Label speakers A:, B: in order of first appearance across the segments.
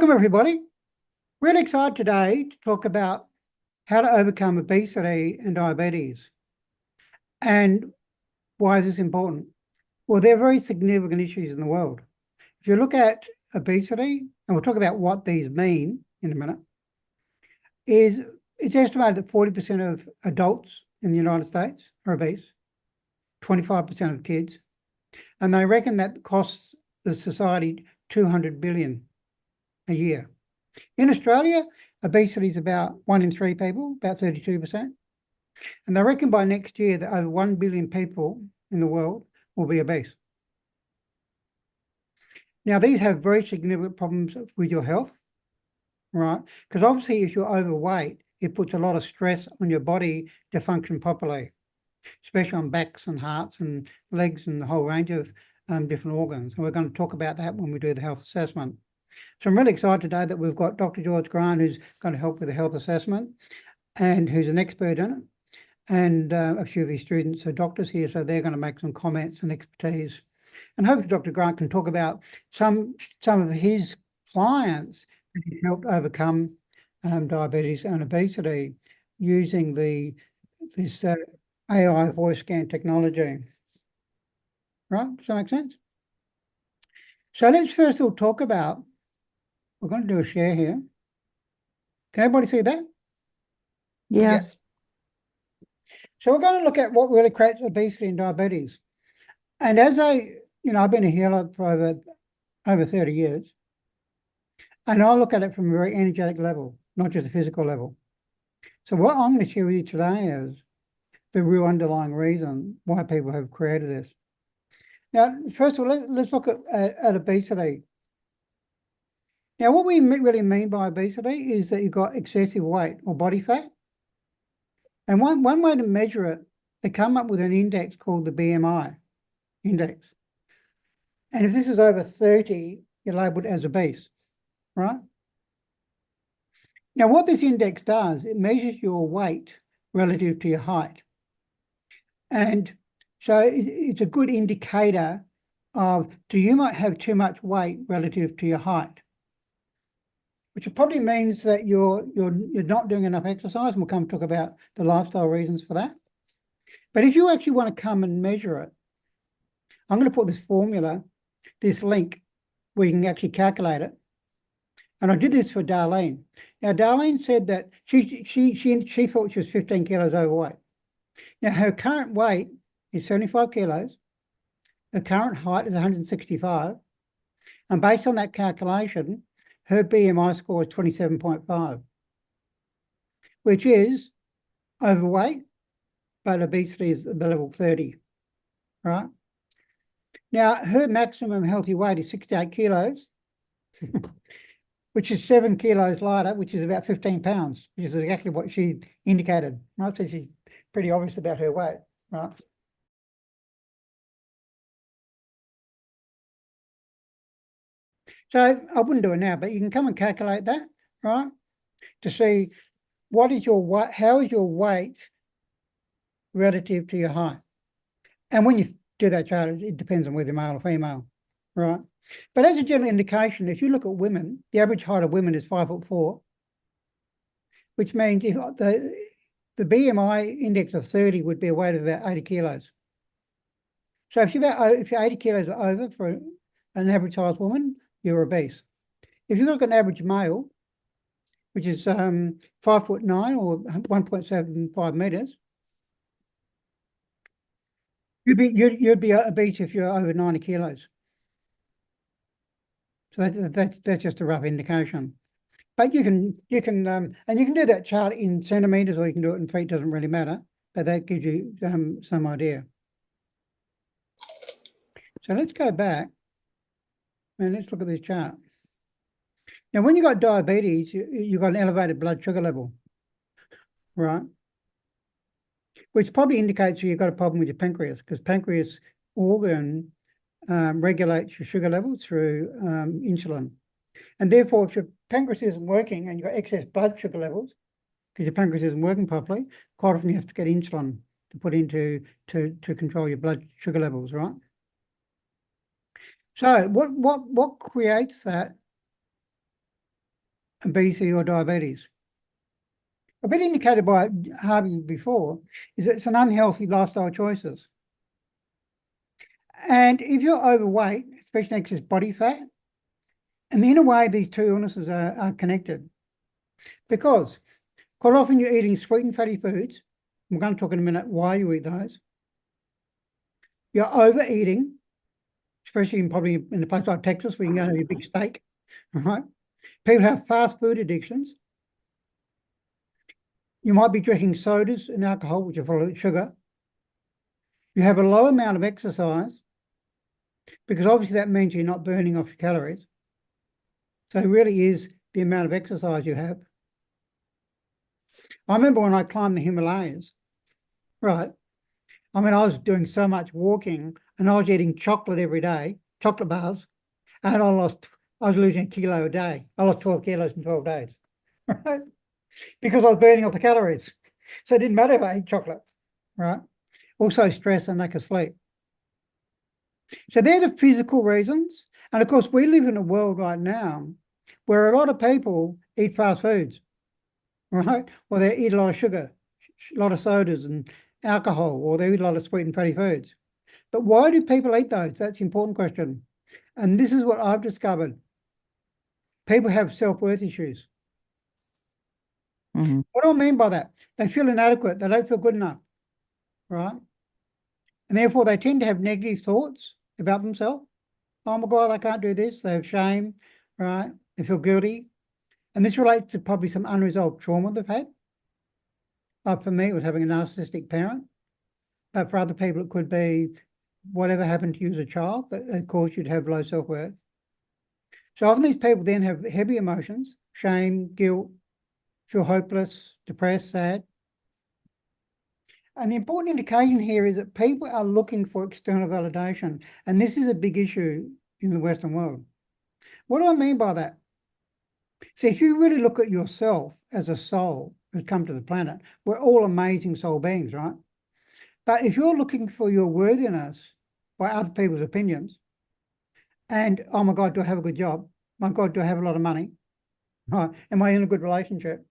A: Welcome, everybody. Really excited today to talk about how to overcome obesity and diabetes. And why is this important? Well, they're very significant issues in the world. If you look at obesity, and we'll talk about what these mean in a minute, it's estimated that 40% of adults in the United States are obese, 25% of kids, and they reckon that costs the society $200 billion a year. In Australia, obesity is about 1 in 3 people, about 32%. And they reckon by next year that over 1 billion people in the world will be obese. Now, these have very significant problems with your health, right? Because obviously, if you're overweight, it puts a lot of stress on your body to function properly, especially on backs and hearts and legs and the whole range of different organs. And we're going to talk about that when we do the health assessment. So I'm really excited today that we've got Dr. George Grant, who's going to help with the health assessment and who's an expert in it. And a few of his students are doctors here, so they're going to make some comments and expertise. And hopefully Dr. Grant can talk about some of his clients that he's helped overcome diabetes and obesity using this AI voice scan technology. Right? Does that make sense? So let's first of all talk about, we're going to do a share here. Can everybody see that?
B: Yes.
A: So we're going to look at what really creates obesity and diabetes. And as I've been a healer for over 30 years, and I look at it from a very energetic level, not just a physical level. So what I'm going to share with you today is the real underlying reason why people have created this. Now, first of all, let's look at obesity. Now, what we really mean by obesity is that you've got excessive weight or body fat. And one way to measure it, they come up with an index called the BMI index. And if this is over 30, you're labeled as obese, right? Now, what this index does, it measures your weight relative to your height. And so it's a good indicator of, you might have too much weight relative to your height, which probably means that you're not doing enough exercise, and we'll come talk about the lifestyle reasons for that. But if you actually want to come and measure it, I'm going to put this formula, this link, where you can actually calculate it. And I did this for Darlene. Now, Darlene said that she thought she was 15 kilos overweight. Now, her current weight is 75 kilos. Her current height is 165. And based on that calculation, her BMI score is 27.5, which is overweight, but obesity is the level 30, right? Now, her maximum healthy weight is 68 kilos, which is 7 kilos lighter, which is about 15 pounds, which is exactly what she indicated, right? So she's pretty obvious about her weight, right? So I wouldn't do it now, but you can come and calculate that, right? To see what is your weight, how is your weight relative to your height. And when you do that chart, it depends on whether you're male or female, right? But as a general indication, if you look at women, the average height of women is 5'4", which means if the BMI index of 30 would be a weight of about 80 kilos. So if you're 80 kilos or over for an average size woman, you're obese. If you look at an average male, which is 5'9" or 1.75 meters, you'd be obese if you're over 90 kilos. So that's just a rough indication. But you can do that chart in centimeters, or you can do it in feet. Doesn't really matter. But that gives you some idea. So let's go back and let's look at this chart. Now, when you got diabetes, you've got an elevated blood sugar level, right? Which probably indicates you've got a problem with your pancreas, because pancreas organ regulates your sugar levels through insulin. And therefore, if your pancreas isn't working and you've got excess blood sugar levels, because your pancreas isn't working properly, quite often you have to get insulin to put into to control your blood sugar levels, right? So what creates that obesity or diabetes. A bit indicated by Harvey before is that it's an unhealthy lifestyle choices. And if you're overweight, especially excess body fat, and in a way, these two illnesses are connected. Because quite often you're eating sweet and fatty foods. We're going to talk in a minute why you eat those. You're overeating, especially probably in a place like Texas where you can go and have your big steak, right? People have fast food addictions. You might be drinking sodas and alcohol, which are full of sugar. You have a low amount of exercise because obviously that means you're not burning off your calories. So it really is the amount of exercise you have. I remember when I climbed the Himalayas, right? I mean, I was doing so much walking and I was eating chocolate every day, chocolate bars, and I was losing a kilo a day. I lost 12 kilos in 12 days, right? Because I was burning off the calories. So it didn't matter if I ate chocolate, right? Also stress and lack of sleep. So they're the physical reasons. And of course, we live in a world right now where a lot of people eat fast foods, right? Or they eat a lot of sugar, a lot of sodas and alcohol, or they eat a lot of sweet and fatty foods. But why do people eat those? That's the important question. And this is what I've discovered. People have self-worth issues.
B: Mhm.
A: What do I mean by that? They feel inadequate. They don't feel good enough, right? And therefore they tend to have negative thoughts about themselves. Oh my God, I can't do this. They have shame, right? They feel guilty. And this relates to probably some unresolved trauma they've had. Like for me, it was having a narcissistic parent. But for other people, it could be whatever happened to you as a child that caused you to have low self-worth. So often these people then have heavy emotions, shame, guilt, feel hopeless, depressed, sad. And the important indication here is that people are looking for external validation. And this is a big issue in the Western world. What do I mean by that? See, if you really look at yourself as a soul who's come to the planet, we're all amazing soul beings, right? But if you're looking for your worthiness by other people's opinions, and oh my God, do I have a good job? My God, do I have a lot of money? Right? Am I in a good relationship?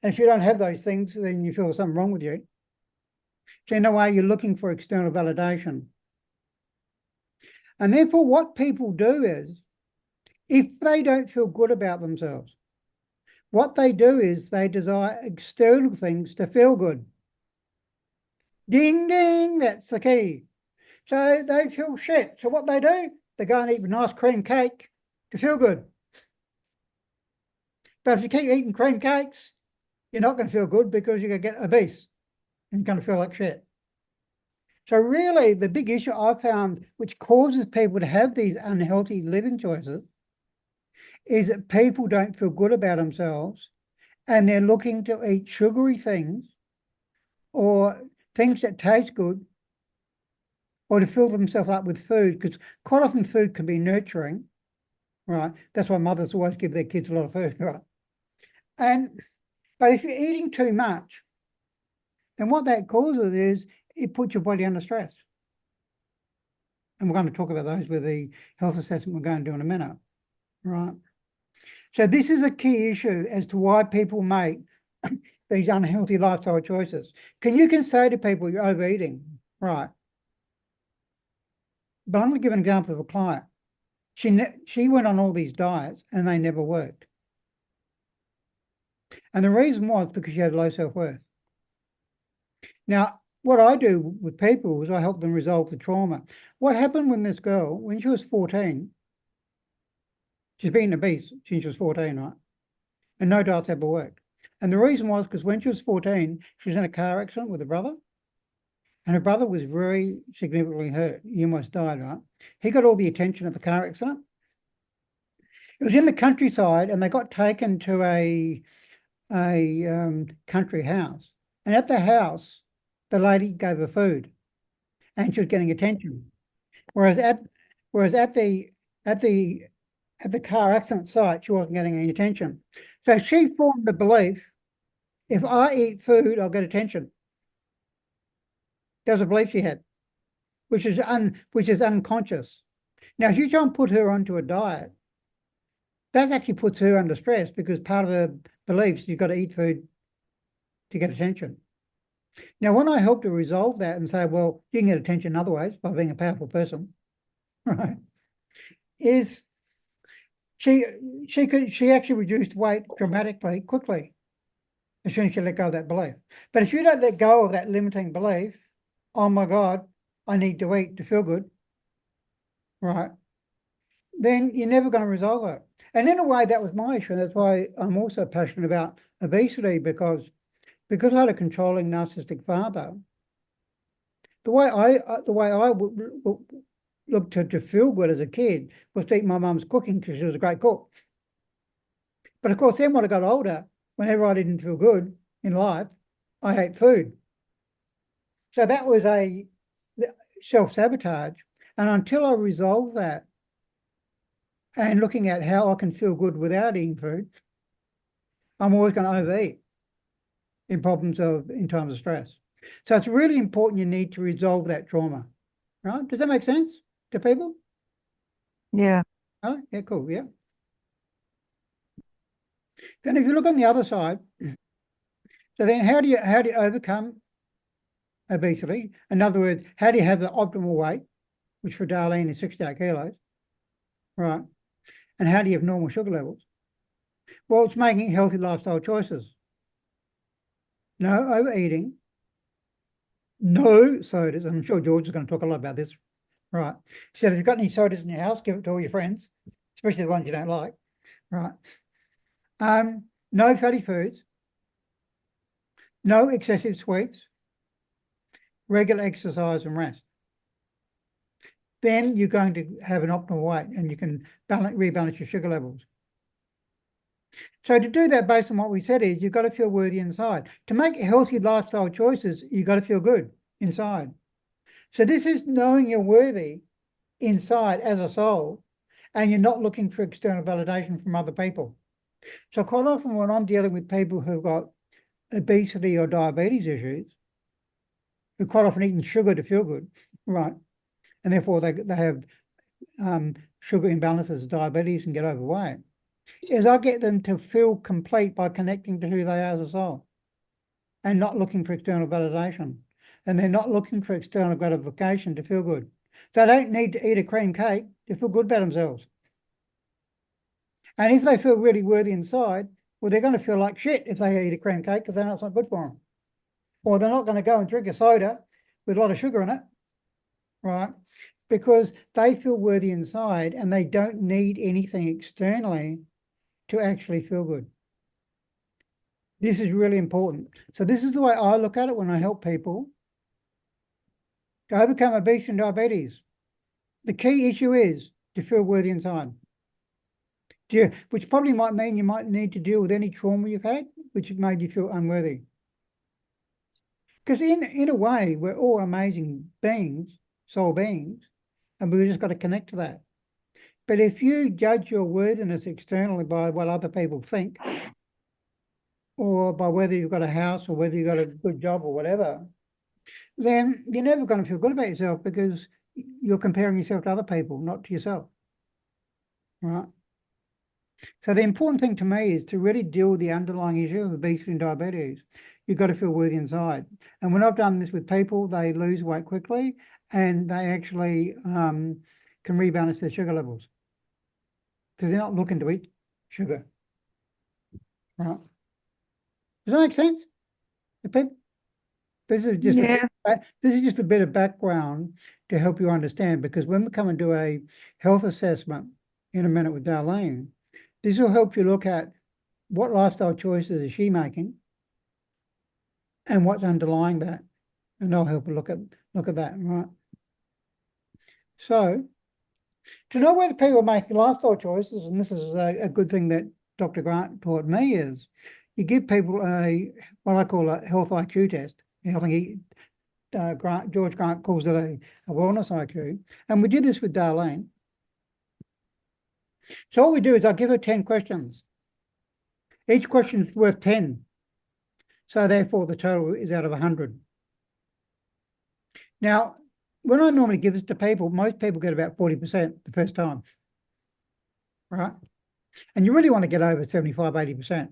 A: And if you don't have those things, then you feel there's something wrong with you. So in a way, you're looking for external validation. And therefore, what people do is, if they don't feel good about themselves, what they do is they desire external things to feel good. Ding, ding, that's the key. So they feel shit. So what they do, they go and eat a nice cream cake to feel good. But if you keep eating cream cakes, you're not going to feel good because you're going to get obese and you're going to feel like shit. So really, the big issue I found, which causes people to have these unhealthy living choices, is that people don't feel good about themselves and they're looking to eat sugary things or things that taste good or to fill themselves up with food, because quite often food can be nurturing, right? That's why mothers always give their kids a lot of food, right? But if you're eating too much, then what that causes is it puts your body under stress. And we're going to talk about those with the health assessment we're going to do in a minute, right? So this is a key issue as to why people make these unhealthy lifestyle choices. You can say to people, you're overeating, right? But I'm going to give an example of a client. She went on all these diets and they never worked. And the reason was because she had low self-worth. Now, what I do with people is I help them resolve the trauma. What happened when this girl, when she was 14, she's been obese since she was 14, right? And no diets ever worked. And the reason was because when she was 14, she was in a car accident with her brother. And her brother was very significantly hurt. He almost died, right? He got all the attention at the car accident. It was in the countryside and they got taken to a country house. And at the house, the lady gave her food and she was getting attention. Whereas at the car accident site, she wasn't getting any attention. So she formed the belief, if I eat food, I'll get attention. That was a belief she had, which is unconscious. Now, if you try and put her onto a diet, that actually puts her under stress because part of her beliefs, you've got to eat food to get attention. Now, when I help to resolve that and say, well, you can get attention other ways by being a powerful person, right? Is she actually reduced weight dramatically, quickly, as soon as she let go of that belief. But if you don't let go of that limiting belief, oh my God, I need to eat to feel good, right? Then you're never going to resolve it. And in a way, that was my issue. That's why I'm also passionate about obesity because I had a controlling narcissistic father. The way I looked to feel good as a kid was to eat my mum's cooking because she was a great cook. But of course, then when I got older, whenever I didn't feel good in life, I ate food. So that was a self-sabotage. And until I resolve that and looking at how I can feel good without eating food, I'm always going to overeat in times of stress. So it's really important you need to resolve that trauma, right? Does that make sense to people?
B: Yeah.
A: Oh, yeah, cool, yeah. Then if you look on the other side, so then how do you overcome obesity? In other words, how do you have the optimal weight, which for Darlene is 68 kilos, right? And how do you have normal sugar levels? Well, it's making healthy lifestyle choices. No overeating, no sodas. I'm sure George is going to talk a lot about this, right? He said, if you've got any sodas in your house, give it to all your friends, especially the ones you don't like, right? No fatty foods, no excessive sweets, regular exercise and rest. Then you're going to have an optimal weight and you can rebalance your sugar levels. So to do that based on what we said is you've got to feel worthy inside. To make healthy lifestyle choices, you've got to feel good inside. So this is knowing you're worthy inside as a soul, and you're not looking for external validation from other people. So quite often when I'm dealing with people who've got obesity or diabetes issues, who quite often eating sugar to feel good, right? And therefore they have sugar imbalances, diabetes, and get overweight, is I get them to feel complete by connecting to who they are as a soul and not looking for external validation. And they're not looking for external gratification to feel good. They don't need to eat a cream cake to feel good about themselves. And if they feel really worthy inside, well, they're going to feel like shit if they eat a cream cake because they know it's not good for them. Or they're not going to go and drink a soda with a lot of sugar in it, right? Because they feel worthy inside and they don't need anything externally to actually feel good. This is really important. So this is the way I look at it when I help people to overcome obesity and diabetes. The key issue is to feel worthy inside. Which probably might mean you might need to deal with any trauma you've had, which has made you feel unworthy. Because in a way, we're all amazing beings, soul beings, and we've just got to connect to that. But if you judge your worthiness externally by what other people think, or by whether you've got a house or whether you've got a good job or whatever, then you're never going to feel good about yourself because you're comparing yourself to other people, not to yourself, right? So the important thing to me is to really deal with the underlying issue of obesity and diabetes. You've got to feel worthy inside. And when I've done this with people, they lose weight quickly and they actually can rebalance their sugar levels because they're not looking to eat sugar, right? Does that make sense? The people? This is just a bit of background to help you understand, because when we come and do a health assessment in a minute with Darlene, this will help you look at what lifestyle choices is she making and what's underlying that. And I'll help you look at that, right? So to know whether people are making lifestyle choices, and this is a good thing that Dr. Grant taught me, is you give people what I call a health IQ test. I think George Grant calls it a wellness IQ. And we did this with Darlene. So all we do is I give her 10 questions. Each question is worth 10. So therefore the total is out of 100. Now, when I normally give this to people, most people get about 40% the first time, right? And you really want to get over 75, 80%.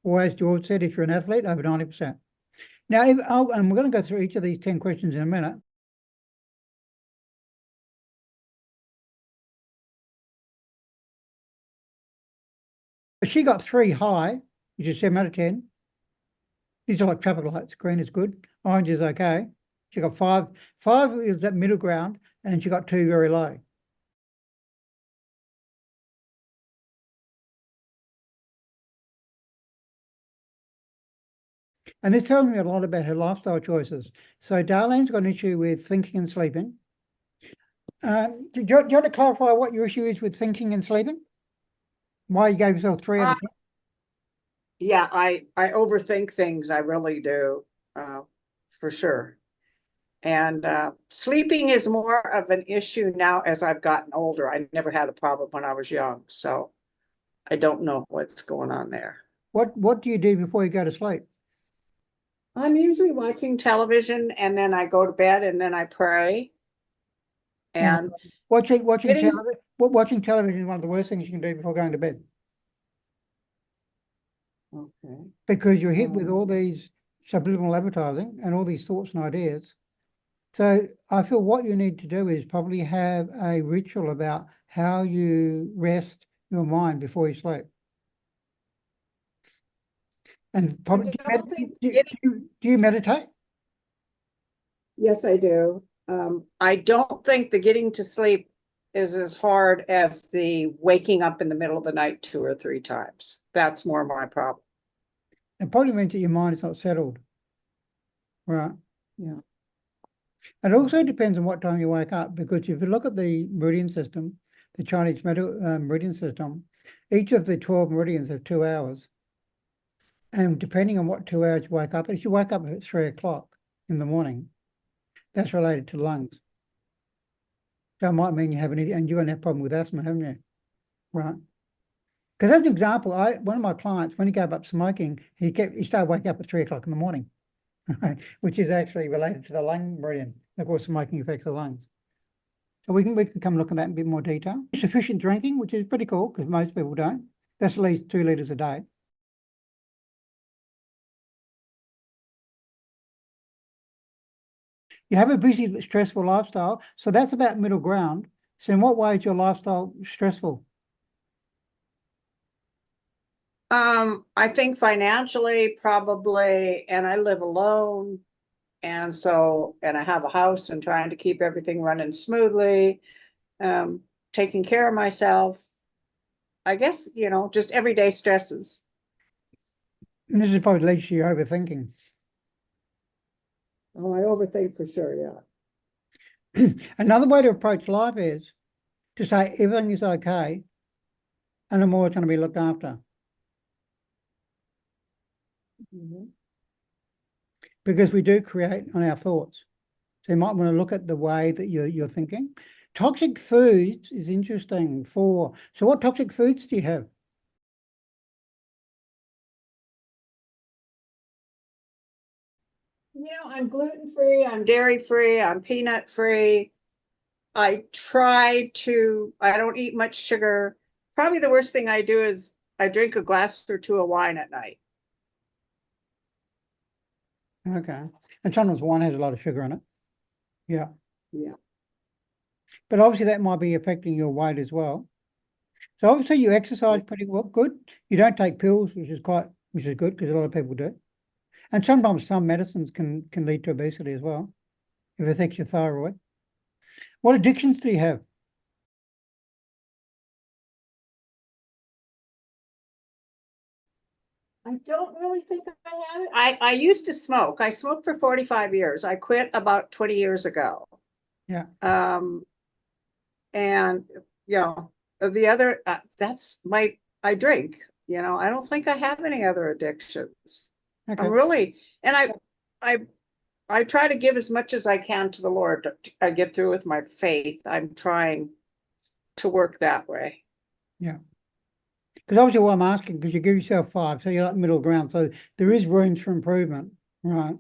A: Or as George said, if you're an athlete, over 90%. Now, and we're going to go through each of these 10 questions in a minute. She got 3 high, which is 7 out of 10. These are like traffic lights. Green is good. Orange is okay. She got 5. 5 is that middle ground, and she got 2 very low. And this tells me a lot about her lifestyle choices. So Darlene's got an issue with thinking and sleeping. Do you want to clarify what your issue is with thinking and sleeping? Why you gave yourself 3 out of 10?
C: Yeah, I overthink things. I really do, for sure. And sleeping is more of an issue now as I've gotten older. I never had a problem when I was young, so I don't know what's going on there.
A: What do you do before you go to sleep?
C: I'm usually watching television and then I go to bed and then I pray. And
A: watching
C: getting-
A: television is one of the worst things you can do before going to bed.
C: Okay.
A: Because you're hit with all these subliminal advertising and all these thoughts and ideas. So I feel what you need to do is probably have a ritual about how you rest your mind before you sleep. And probably, do you meditate?
C: Yes, I do. I don't think the getting to sleep is as hard as the waking up in the middle of the night 2 or 3 times. That's more my problem.
A: It probably means that your mind is not settled. Right.
C: Yeah.
A: It also depends on what time you wake up, because if you look at the meridian system, the Chinese meridian system, each of the 12 meridians have 2 hours. And depending on what 2 hours you wake up, if you wake up at 3 o'clock in the morning, that's related to lungs. So it might mean you have and you're going to have a problem with asthma, haven't you? Right. Because as an example, one of my clients, when he gave up smoking, he started waking up at 3 o'clock in the morning, right? Which is actually related to the lung meridian. Of course, smoking affects the lungs. So we can come look at that in a bit more detail. Sufficient drinking, which is pretty cool because most people don't. That's at least 2 liters a day. You have a busy, stressful lifestyle. So that's about middle ground. So in what way is your lifestyle stressful?
C: I think financially probably, and I live alone. And I have a house and trying to keep everything running smoothly, taking care of myself. I guess, just everyday stresses.
A: And this is probably leads to your overthinking.
C: Oh, I overthink for sure, yeah.
A: Another way to approach life is to say everything is okay and I'm always going to be looked after.
C: Mm-hmm.
A: Because we do create on our thoughts. So you might want to look at the way that you're thinking. Toxic foods is interesting so what toxic foods do you have?
C: I'm gluten-free, I'm dairy-free, I'm peanut-free. I don't eat much sugar. Probably the worst thing I do is I drink a glass or 2 of wine at night.
A: Okay. And sometimes wine has a lot of sugar in it. Yeah.
C: Yeah.
A: But obviously that might be affecting your weight as well. So obviously you exercise pretty well, good. You don't take pills, which is good because a lot of people do. And sometimes some medicines can lead to obesity as well, if it affects your thyroid. What addictions do you have?
C: I don't really think I have it. I used to smoke. I smoked for 45 years. I quit about 20 years ago.
A: Yeah.
C: And the other I drink. I don't think I have any other addictions.
A: Okay.
C: I'm really, and I try to give as much as I can to the Lord. I get through with my faith. I'm trying to work that way.
A: Yeah. Because obviously what I'm asking, because you give yourself 5, so you're like middle ground. So there is room for improvement, right?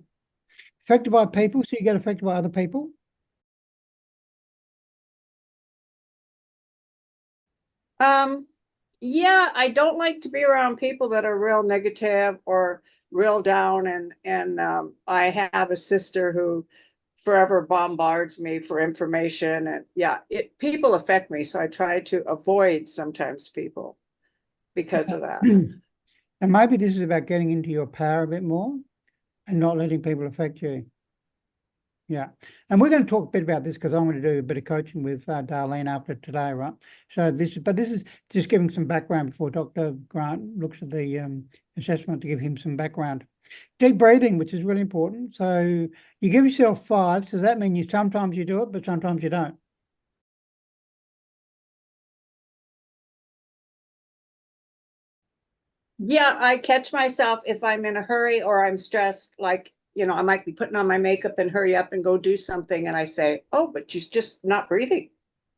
A: Affected by people, so you get affected by other people?
C: Yeah, I don't like to be around people that are real negative or real down. And I have a sister who forever bombards me for information. And yeah, people affect me. So I try to avoid sometimes people because of that.
A: And maybe this is about getting into your power a bit more and not letting people affect you. Yeah. And we're going to talk a bit about this because I'm going to do a bit of coaching with Darlene after today, right? So this is just giving some background before Dr. Grant looks at the assessment to give him some background. Deep breathing, which is really important. So you give yourself 5. So that means sometimes you do it, but sometimes you don't.
C: Yeah, I catch myself if I'm in a hurry or I'm stressed, like, I might be putting on my makeup and hurry up and go do something. And I say, oh, but you're just not breathing.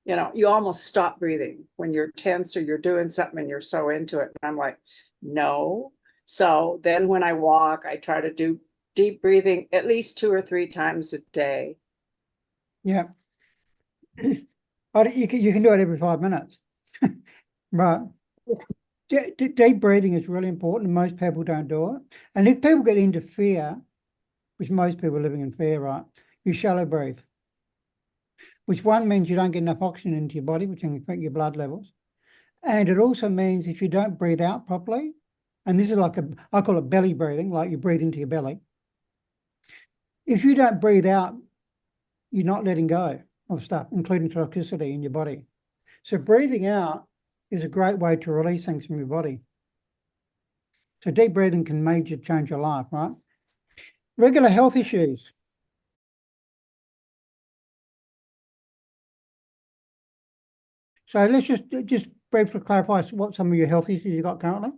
C: You almost stop breathing when you're tense or you're doing something and you're so into it. And I'm like, no. So then when I walk, I try to do deep breathing at least 2 or 3 times a day.
A: Yeah. You can do it every 5 minutes. Right. Deep breathing is really important, and most people don't do it. And if people get into fear, which most people are living in fear, right, you shallow breathe, which one means you don't get enough oxygen into your body, which can affect your blood levels. And it also means if you don't breathe out properly, and this is like I call it belly breathing, like you breathe into your belly. If you don't breathe out, you're not letting go of stuff, including toxicity in your body. So breathing out is a great way to release things from your body. So deep breathing can major change your life, right? Regular health issues. So let's just briefly clarify what some of your health issues you got currently.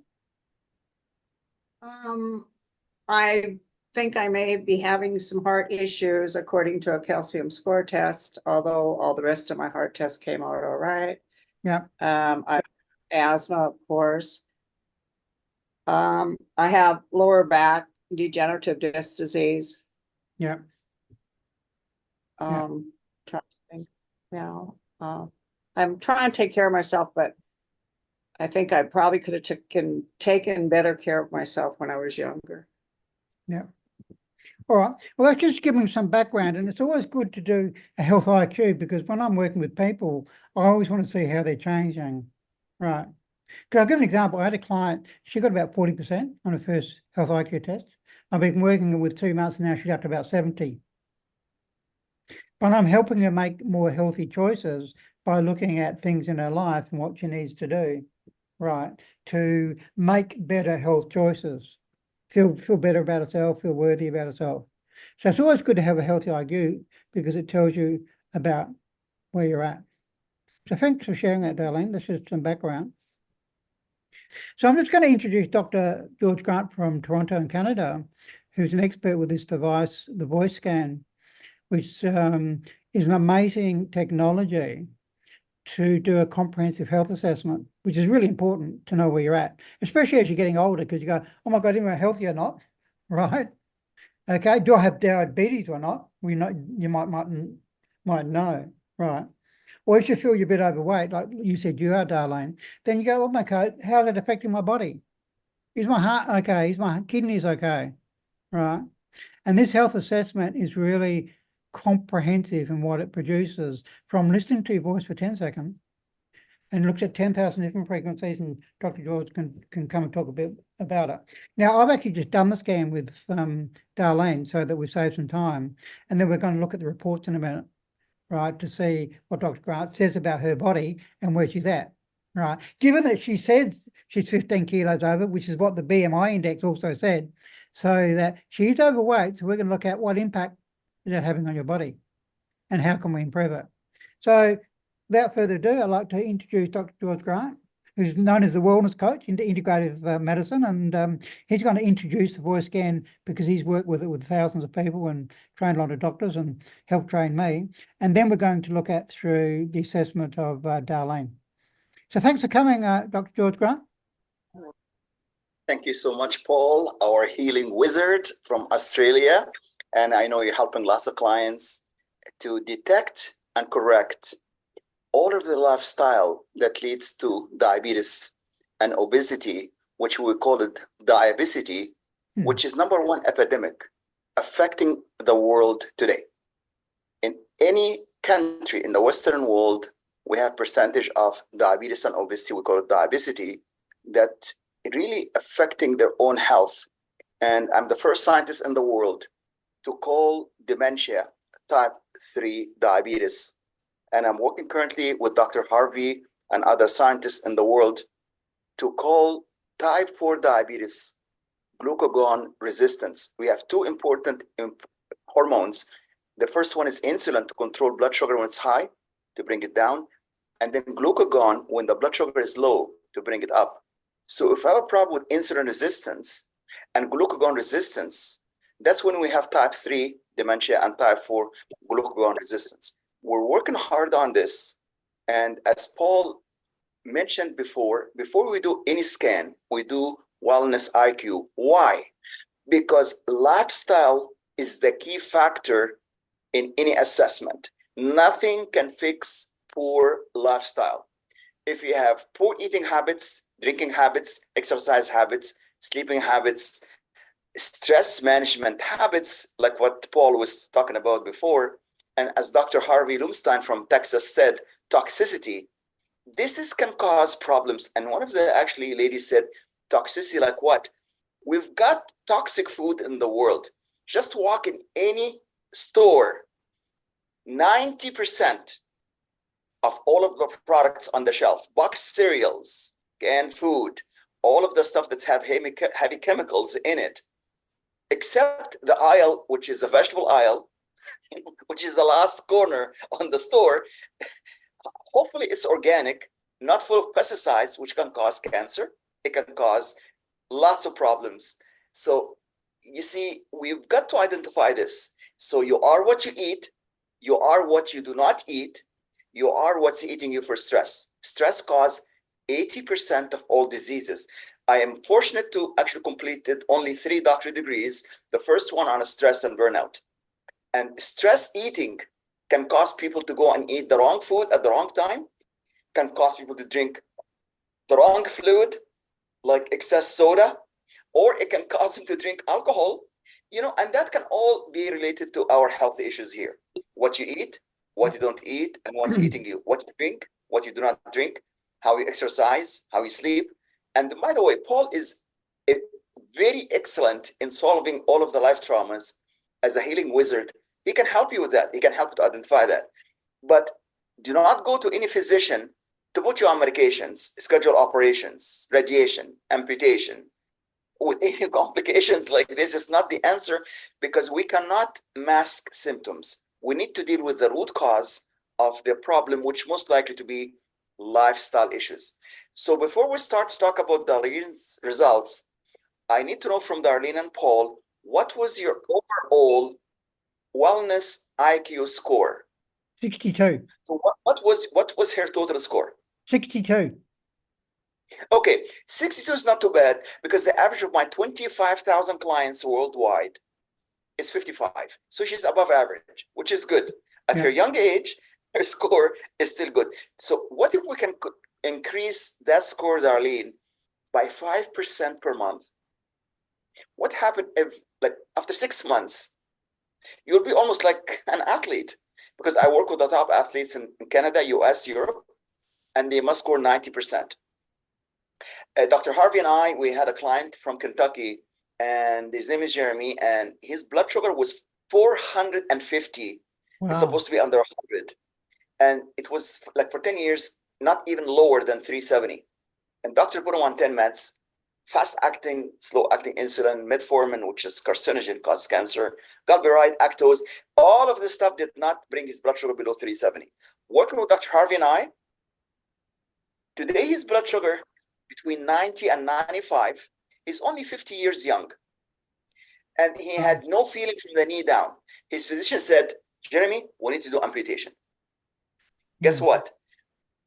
C: I think I may be having some heart issues according to a calcium score test, although all the rest of my heart tests came out all right.
A: Yeah.
C: I have asthma, of course. I have lower back degenerative disc disease.
A: Yeah.
C: Trying to think now. I'm trying to take care of myself, but I think I probably could have taken better care of myself when I was younger.
A: Yeah. All right. Well, that's just giving some background, and it's always good to do a health IQ because when I'm working with people, I always want to see how they're changing. Right. Because I'll give an example. I had a client, she got about 40% on her first health IQ test. I've been working with 2 months now, she's up to about 70. But I'm helping her make more healthy choices by looking at things in her life and what she needs to do, right, to make better health choices, feel better about herself, feel worthy about herself. So it's always good to have a healthy IQ because it tells you about where you're at. So thanks for sharing that, Darlene. This is some background. So I'm just going to introduce Dr. George Grant from Toronto in Canada, who's an expert with this device, the voice scan, which is an amazing technology to do a comprehensive health assessment, which is really important to know where you're at, especially as you're getting older, because you go, oh my God, am I healthy or not? Right? Okay, do I have diabetes or not? You might know, right? Or if you feel you're a bit overweight, like you said you are, Darlene, then you go, oh my God, how's it affecting my body? Is my heart okay? Is my kidneys okay? Right? And this health assessment is really comprehensive in what it produces from listening to your voice for 10 seconds and looks at 10,000 different frequencies, and Dr. George can come and talk a bit about it. Now, I've actually just done the scan with Darlene so that we save some time, and then we're going to look at the reports in a minute, right, to see what Dr. Grant says about her body and where she's at, right? Given that she said she's 15 kilos over, which is what the BMI index also said, so that she's overweight, so we're going to look at what impact is that having on your body and how can we improve it. So without further ado, I'd like to introduce Dr. George Grant, who's known as the wellness coach into integrative medicine. And he's going to introduce the voice scan because he's worked with it with thousands of people and trained a lot of doctors and helped train me. And then we're going to look at through the assessment of Darlene. So thanks for coming, Dr. George Grant.
D: Thank you so much, Paul, our healing wizard from Australia. And I know you're helping lots of clients to detect and correct all of the lifestyle that leads to diabetes and obesity, which we call it diabesity, which is number one epidemic affecting the world today. In any country in the Western world, we have percentage of diabetes and obesity, we call it diabesity, that really affecting their own health. And I'm the first scientist in the world to call dementia type 3 diabetes. And I'm working currently with Dr. Harvey and other scientists in the world to call type 4 diabetes glucagon resistance. We have two important hormones. The first one is insulin to control blood sugar when it's high, to bring it down. And then glucagon when the blood sugar is low, to bring it up. So if I have a problem with insulin resistance and glucagon resistance, that's when we have type 3 dementia and type 4 glucagon resistance. We're working hard on this. And as Paul mentioned before we do any scan, we do wellness IQ. Why? Because lifestyle is the key factor in any assessment. Nothing can fix poor lifestyle. If you have poor eating habits, drinking habits, exercise habits, sleeping habits, stress management habits, like what Paul was talking about before, and as Dr. Harvey Lumstein from Texas said, toxicity, this can cause problems. And one of the actually ladies said, toxicity like what? We've got toxic food in the world. Just walk in any store, 90% of all of the products on the shelf, boxed cereals, canned food, all of the stuff that have heavy chemicals in it, except the aisle, which is a vegetable aisle, which is the last corner on the store. Hopefully it's organic, not full of pesticides, which can cause cancer. It can cause lots of problems. So you see, we've got to identify this. So you are what you eat, you are what you do not eat, you are what's eating you for stress. Stress causes 80% of all diseases. I am fortunate to actually completed only 3 doctorate degrees, the first one on stress and burnout. And stress eating can cause people to go and eat the wrong food at the wrong time, can cause people to drink the wrong fluid, like excess soda, or it can cause them to drink alcohol, and that can all be related to our health issues here. What you eat, what you don't eat, and what's eating you, what you drink, what you do not drink, how you exercise, how you sleep. And by the way, Paul is very excellent in solving all of the life traumas as a healing wizard. He can help you with that. He can help you to identify that. But do not go to any physician to put you on medications, schedule operations, radiation, amputation. With any complications like this, is not the answer, because we cannot mask symptoms. We need to deal with the root cause of the problem, which most likely to be lifestyle issues. So before we start to talk about Darlene's results, I need to know from Darlene and Paul, what was your overall wellness IQ score?
A: 62.
D: So what was her total score?
A: 62.
D: Okay, 62 is not too bad, because the average of my 25,000 clients worldwide is 55. So she's above average, which is good. At her young age, her score is still good. So what if we can increase that score, Darlene, by 5% per month? What happened if, like, after 6 months, you'll be almost like an athlete? Because I work with the top athletes in Canada, US, Europe, and they must score 90%. Dr. Harvey and I, we had a client from Kentucky, and his name is Jeremy, and his blood sugar was 450.
A: Wow.
D: It's supposed to be under 100. And it was like for 10 years, not even lower than 370. And doctor put him on 10 meds, fast-acting, slow-acting insulin, metformin, which is carcinogen, causes cancer, glyburide, lactose. All of this stuff did not bring his blood sugar below 370. Working with Dr. Harvey and I, today his blood sugar between 90 and 95. He's only 50 years young. And he had no feeling from the knee down. His physician said, Jeremy, we need to do amputation. Guess what?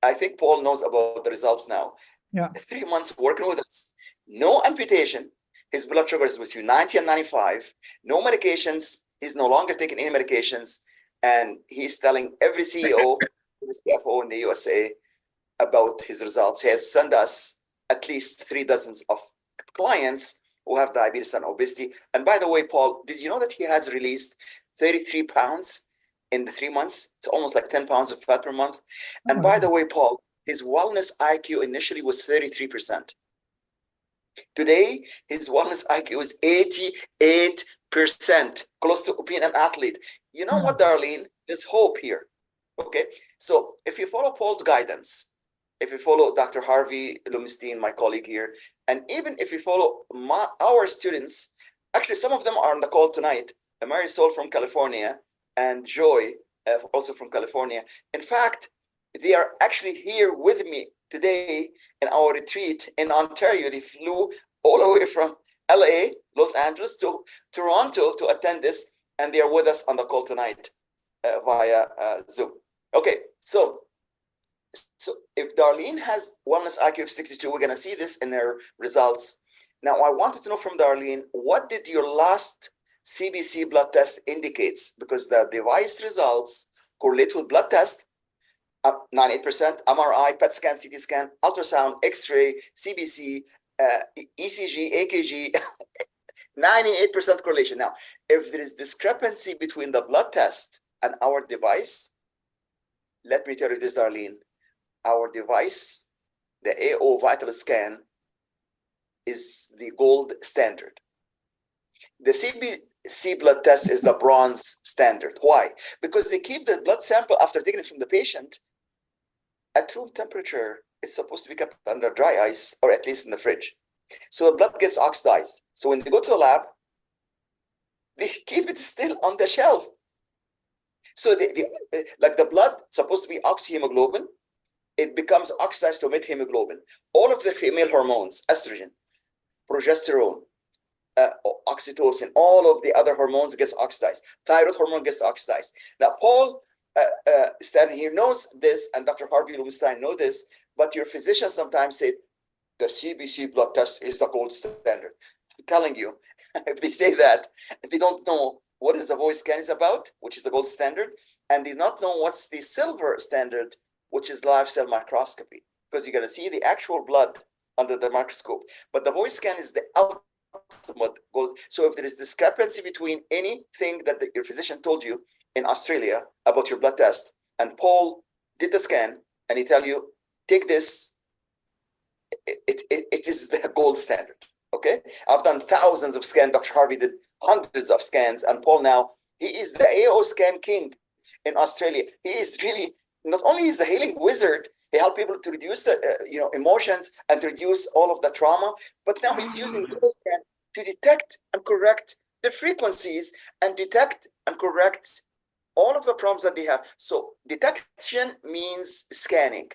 D: I think Paul knows about the results now. 3 months working with us, no amputation. His blood sugar is between 90 and 95. No medications. He's no longer taking any medications. And he's telling every CEO, every CFO in the USA about his results. He has sent us at least 3 dozens of clients who have diabetes and obesity. And by the way, Paul, did you know that he has released 33 pounds in the 3 months? It's almost like 10 pounds of fat per month. And by the way, Paul, his wellness IQ initially was 33%. Today, his wellness IQ is 88%, close to being an athlete. You know what, Darlene? There's hope here. Okay, so if you follow Paul's guidance, if you follow Dr. Harvey Lumstein, my colleague here, and even if you follow our students, actually some of them are on the call tonight, Marisol from California and Joy also from California. In fact, they are actually here with me today in our retreat in Ontario. They flew all the way from LA, Los Angeles to Toronto to attend this, and they are with us on the call tonight via Zoom. Okay, so if Darlene has wellness IQ of 62, we're going to see this in her results. Now, I wanted to know from Darlene, what did your last CBC blood test indicates? Because the device results correlate with blood test, 98%, MRI, PET scan, CT scan, ultrasound, X-ray, CBC, ECG, AKG, 98% correlation. Now, if there is discrepancy between the blood test and our device, let me tell you this, Darlene, our device, the AO vital scan, is the gold standard. The CBC blood test is the bronze standard. Why? Because they keep the blood sample after taking it from the patient at room temperature. It's supposed to be kept under dry ice, or at least in the fridge. So the blood gets oxidized. So when they go to the lab, they keep it still on the shelf. So like the blood supposed to be oxyhemoglobin, it becomes oxidized to methemoglobin. All of the female hormones, estrogen, progesterone, oxytocin, all of the other hormones gets oxidized. Thyroid hormone gets oxidized. Now, Paul standing here knows this, and Dr. Harvey Lumstein knows this, but your physician sometimes say, the CBC blood test is the gold standard. I'm telling you, if they say that, if they don't know what is the voice scan is about, which is the gold standard, and they not know what's the silver standard, which is live cell microscopy, because you're going to see the actual blood under the microscope. But the voice scan is the ultimate gold. So if there is discrepancy between anything that your physician told you in Australia about your blood test, and Paul did the scan, and he tell you, take this, it is the gold standard. Okay, I've done thousands of scans. Dr. Harvey did hundreds of scans, and Paul now, he is the AO scan king in Australia. He is really, not only is the healing wizard, he helped people to reduce the emotions and to reduce all of the trauma, but now he's using the scan to detect and correct the frequencies and detect and correct all of the problems that they have. So detection means scanning.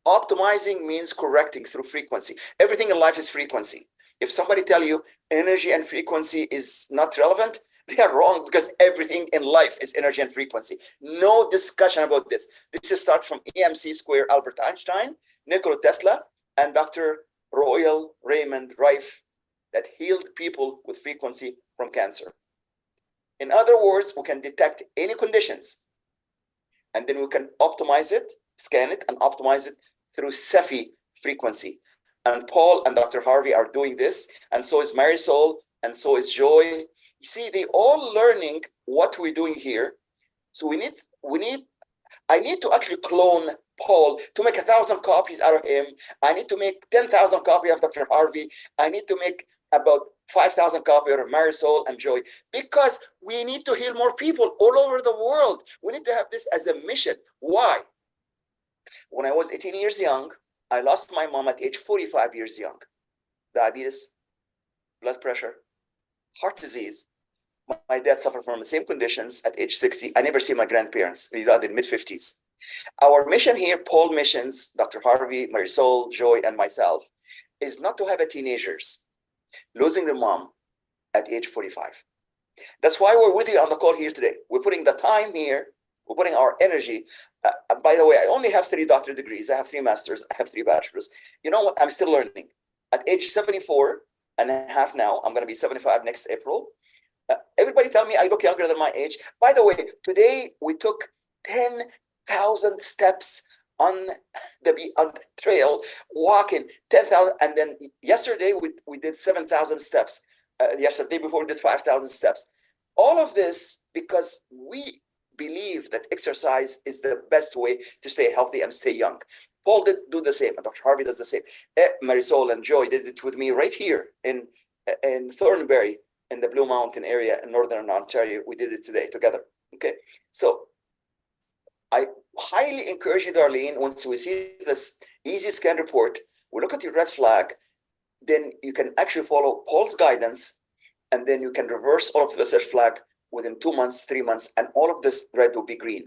D: Optimizing means correcting through frequency. Everything in life is frequency. If somebody tell you energy and frequency is not relevant, they are wrong, because everything in life is energy and frequency. No discussion about this. This starts from EMC square Albert Einstein, Nikola Tesla, and Dr. Royal Raymond Rife, that healed people with frequency from cancer. In other words, we can detect any conditions, and then we can optimize it, scan it, and optimize it through Cepheid frequency. And Paul and Dr. Harvey are doing this, and so is Marisol, and so is Joy. You see, they all learning what we're doing here. So I need to actually clone Paul to make 1,000 copies out of him. I need to make 10,000 copies of Dr. Harvey. I need to make about 5,000 copies of Marisol and Joy, because we need to heal more people all over the world. We need to have this as a mission. Why? When I was 18 years young, I lost my mom at age 45 years young. Diabetes, blood pressure, heart disease. My dad suffered from the same conditions at age 60. I never see my grandparents. They died in mid-50s. Our mission here, Paul Missions, Dr. Harvey, Marisol, Joy, and myself, is not to have teenagers losing their mom at age 45. That's why we're with you on the call here today. We're putting the time here. We're putting our energy. By the way, I only have 3 doctorate degrees. I have 3 masters. I have 3 bachelors. You know what? I'm still learning. At age 74 and a half now, I'm going to be 75 next April. Everybody tell me I look younger than my age. By the way, today we took 10,000 steps on the trail, walking 10,000, and then yesterday we did 7,000 steps. Yesterday before we did 5,000 steps. All of this because we believe that exercise is the best way to stay healthy and stay young. Paul did do the same, and Dr. Harvey does the same. Marisol and Joy did it with me right here in Thornbury, in the Blue Mountain area in Northern Ontario. We did it today together. Okay, so I highly encourage you, Darlene, once we see this easy scan report, we look at your red flag, then you can actually follow Paul's guidance, and then you can reverse all of the red flag within 2 months, 3 months, and all of this red will be green.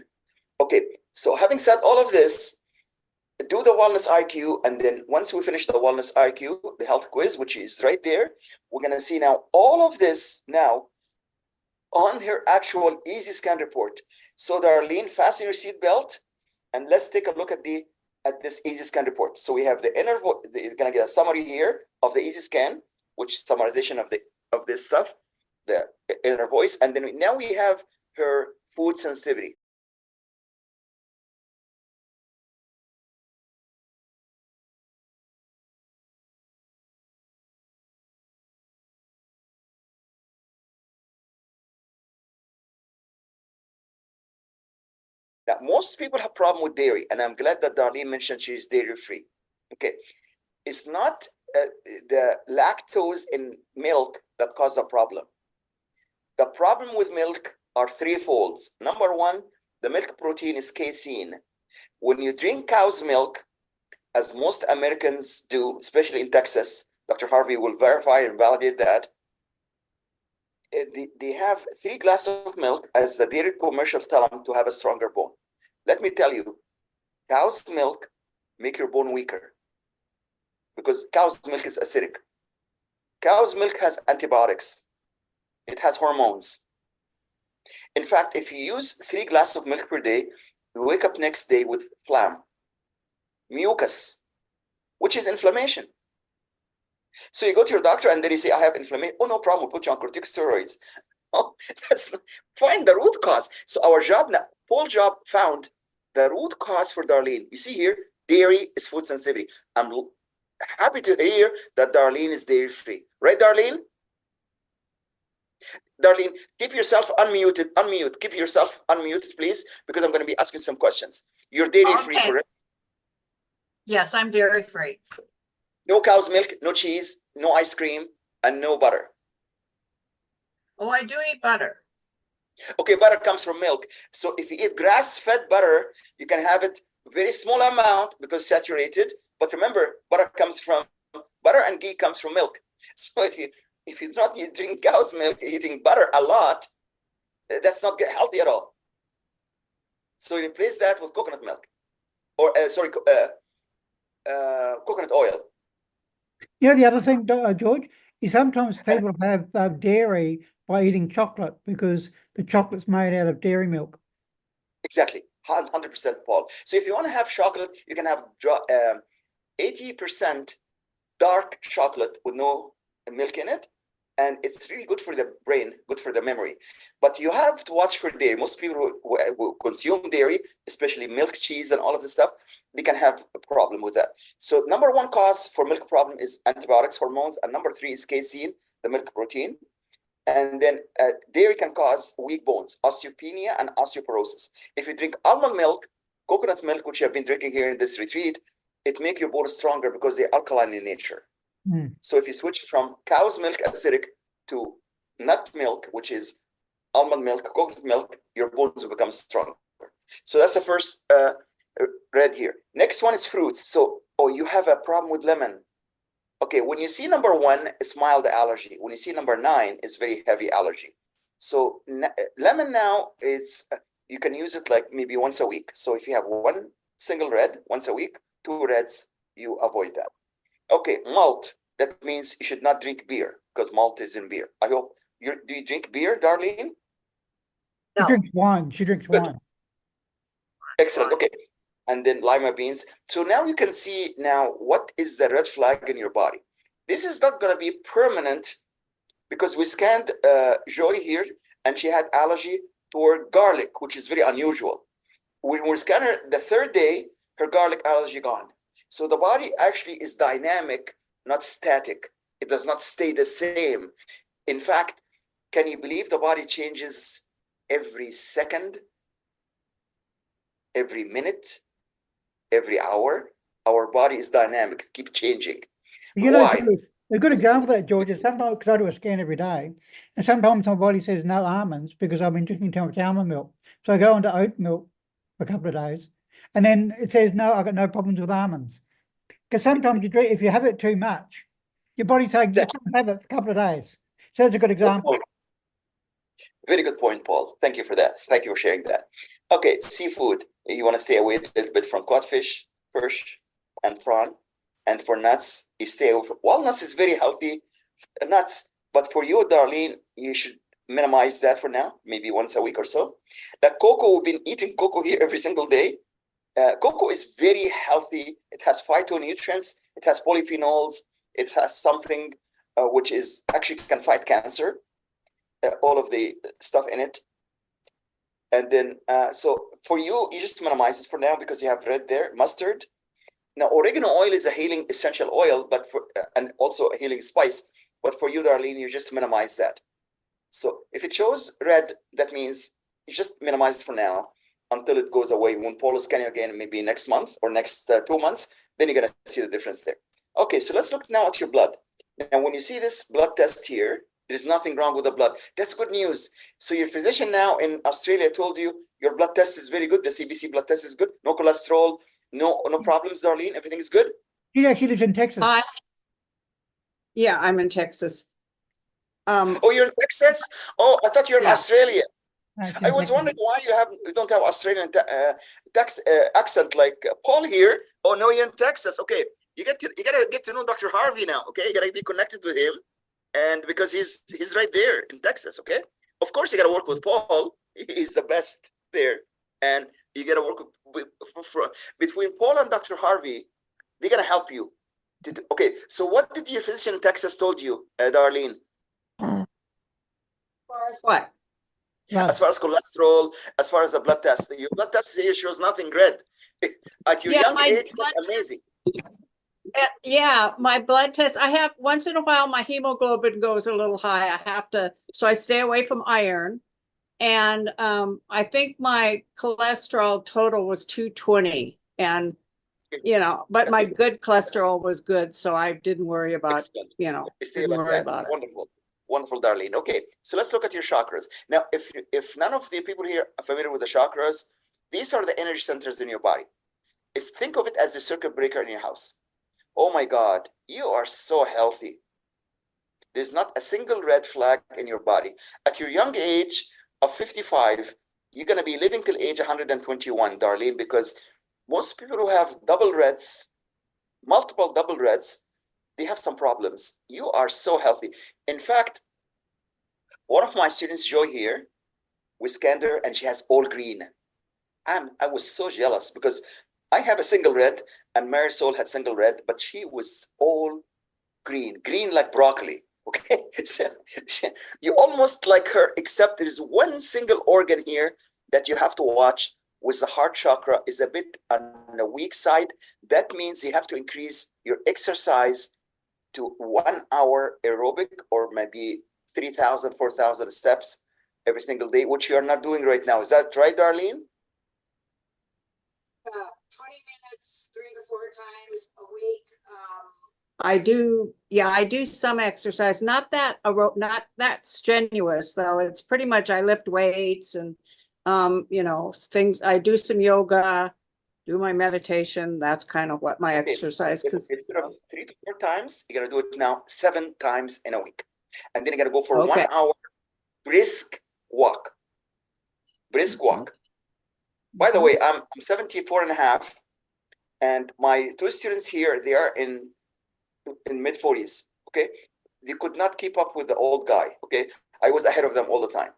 D: Okay, so having said all of this, do the wellness IQ, and then once we finish the wellness IQ, the health quiz, which is right there, we're going to see now all of this now on her actual easy scan report. So Darlene, fasten your seatbelt, and let's take a look at this easy scan report. So we have the inner voice. You're going to get a summary here of the easy scan, which is summarization of this stuff, the inner voice, and then now we have her food sensitivity. Now, most people have problem with dairy, and I'm glad that Darlene mentioned she's dairy-free. Okay, it's not the lactose in milk that caused the problem. The problem with milk are threefold. Number one, the milk protein is casein. When you drink cow's milk, as most Americans do, especially in Texas, Dr. Harvey will verify and validate that, they have 3 glasses of milk, as the dairy commercials tell them, to have a stronger bone. Let me tell you, cow's milk make your bone weaker because cow's milk is acidic. Cow's milk has antibiotics. It has hormones. In fact, if you use 3 glasses of milk per day, you wake up next day with phlegm, mucus, which is inflammation. So you go to your doctor and then you say, I have inflammation. Oh, no problem. We'll put you on corticosteroids. Oh, that's not, find the root cause. So our job now, Paul's job found the root cause for Darlene. You see here, dairy is food sensitivity. I'm happy to hear that Darlene is dairy free. Right, Darlene? Darlene, keep yourself unmuted. Keep yourself unmuted, please, because I'm going to be asking some questions. You're dairy free,
C: Okay.
D: correct?
C: Yes, I'm dairy free.
D: No cow's milk, no cheese, no ice cream, and no butter.
C: Oh, I do eat butter.
D: Okay, butter comes from milk. So if you eat grass-fed butter, you can have it very small amount because saturated. But remember, butter and ghee comes from milk. So if you not drink cow's milk, eating butter a lot, that's not healthy at all. So you replace that with coconut milk, or coconut oil.
A: You know, the other thing, George, is sometimes people have dairy by eating chocolate because the chocolate's made out of dairy milk.
D: Exactly, 100%, Paul. So if you want to have chocolate, you can have 80% dark chocolate with no milk in it. And it's really good for the brain, good for the memory. But you have to watch for dairy. Most people who consume dairy, especially milk, cheese, and all of this stuff, they can have a problem with that. So number one cause for milk problem is antibiotics, hormones, and number 3 is casein, the milk protein. And then dairy can cause weak bones, osteopenia and osteoporosis. If you drink almond milk, coconut milk, which you have been drinking here in this retreat, it makes your bones stronger because they're alkaline in nature. So if you switch from cow's milk, acidic, to nut milk, which is almond milk, coconut milk, your bones will become stronger. So that's the first red here. Next one is fruits. So, you have a problem with lemon. Okay, when you see number 1, it's mild allergy. When you see number 9, it's very heavy allergy. So lemon now is, you can use it like maybe once a week. So if you have 1 single red once a week, 2 reds, you avoid that. Okay, malt. That means you should not drink beer because malt is in beer. I hope do you drink beer, Darlene?
A: No. She drinks wine. Good. Wine.
D: Excellent. Okay. And then lima beans. So now you can see now what is the red flag in your body. This is not going to be permanent because we scanned Joy here and she had allergy toward garlic, which is very unusual. When we scanned her the 3rd day, her garlic allergy gone. So the body actually is dynamic, not static. It does not stay the same. In fact, can you believe the body changes every second, every minute, every hour? Our body is dynamic, keep changing.
A: You know,
D: Why?
A: George, a good example of that, George, is sometimes, because I do a scan every day, and sometimes my body says no almonds because I've been drinking too much almond milk. So I go on to oat milk for a couple of days, and then it says, no, I've got no problems with almonds. Because sometimes you drink, if you have it too much, your body's saying, just don't have it for a couple of days. So that's a good example.
D: Very good point, Paul. Thank you for that. Thank you for sharing that. Okay, seafood. You want to stay away a little bit from codfish, perch, and prawn. And for nuts, you stay away from walnuts is very healthy nuts. But for you, Darlene, you should minimize that for now, maybe once a week or so. The cocoa, we've been eating cocoa here every single day. Cocoa is very healthy. It has phytonutrients. It has polyphenols. It has something which is actually can fight cancer. All of the stuff in it. And then, so for you, you just minimize it for now because you have red there, mustard. Now, oregano oil is a healing essential oil, but for and also a healing spice. But for you, Darlene, you just minimize that. So if it shows red, that means you just minimize it for now until it goes away. When Paul is scanning again, maybe next month or next 2 months, then you're going to see the difference there. Okay, so let's look now at your blood. Now, when you see this blood test here, there's nothing wrong with the blood. That's good news. So your physician now in Australia told you your blood test is very good. The CBC blood test is good. No cholesterol, no problems, Darlene. Everything is good.
A: She actually lives in Texas.
C: Yeah, I'm in Texas.
D: Oh, you're in Texas? Oh, I thought you're in
C: Yeah.
D: Australia.
A: No, she's in
D: I was
A: Texas.
D: wondering why you don't have Australian accent like Paul here. Oh no, you're in Texas. Okay, you gotta get to know Dr. Harvey now. Okay, you gotta be connected with him, and because he's right there in Texas. Okay, of course you gotta work with Paul. He's the best there, and you gotta work between Paul and Dr. Harvey. They're gonna help you. Okay, so what did your physician in Texas told you, Darlene?
C: As what?
A: Right.
D: As far as cholesterol, as far as the blood test, your blood test here shows nothing red. At your
C: Yeah,
D: young
C: my
D: age,
C: blood
D: that's amazing.
C: Yeah, my blood test, I have once in a while my hemoglobin goes a little high. I have to, so I stay away from iron. And I think my cholesterol total was 220. And but
D: That's
C: my
D: good.
C: good cholesterol was good, so I didn't worry about,
D: Excellent. Stay
C: didn't
D: like
C: worry
D: that.
C: about it.
D: Wonderful. Wonderful, Darlene. Okay, so let's look at your chakras. Now, if none of the people here are familiar with the chakras, these are the energy centers in your body. Think of it as a circuit breaker in your house. Oh my God, you are so healthy. There's not a single red flag in your body. At your young age of 55, you're going to be living till age 121, Darlene, because most people who have double reds, multiple double reds, they have some problems. You are so healthy. In fact, one of my students, Joy here, we scanned her and she has all green. I was so jealous because I have a single red and Marisol had single red, but she was all green like broccoli. Okay, so you almost like her, except there is one single organ here that you have to watch. With the heart chakra is a bit on the weak side. That means you have to increase your exercise to 1 hour aerobic or maybe 3,000, 4,000 steps every single day, which you are not doing right now. Is that right, Darlene?
C: 20 minutes, 3 to 4 times a week. I do some exercise, not that strenuous though. It's pretty much I lift weights and things. I do some yoga, do my meditation. That's kind of what my exercise consists
D: Instead
C: of.
D: of 3 to 4 times, you're gonna do it now 7 times in a week. And then you're gonna go for
C: Okay.
D: 1 hour brisk walk. Brisk walk. By the way, I'm 74 and a half, and my 2 students here, they are in mid 40s. Okay, they could not keep up with the old guy. Okay, I was ahead of them all the time,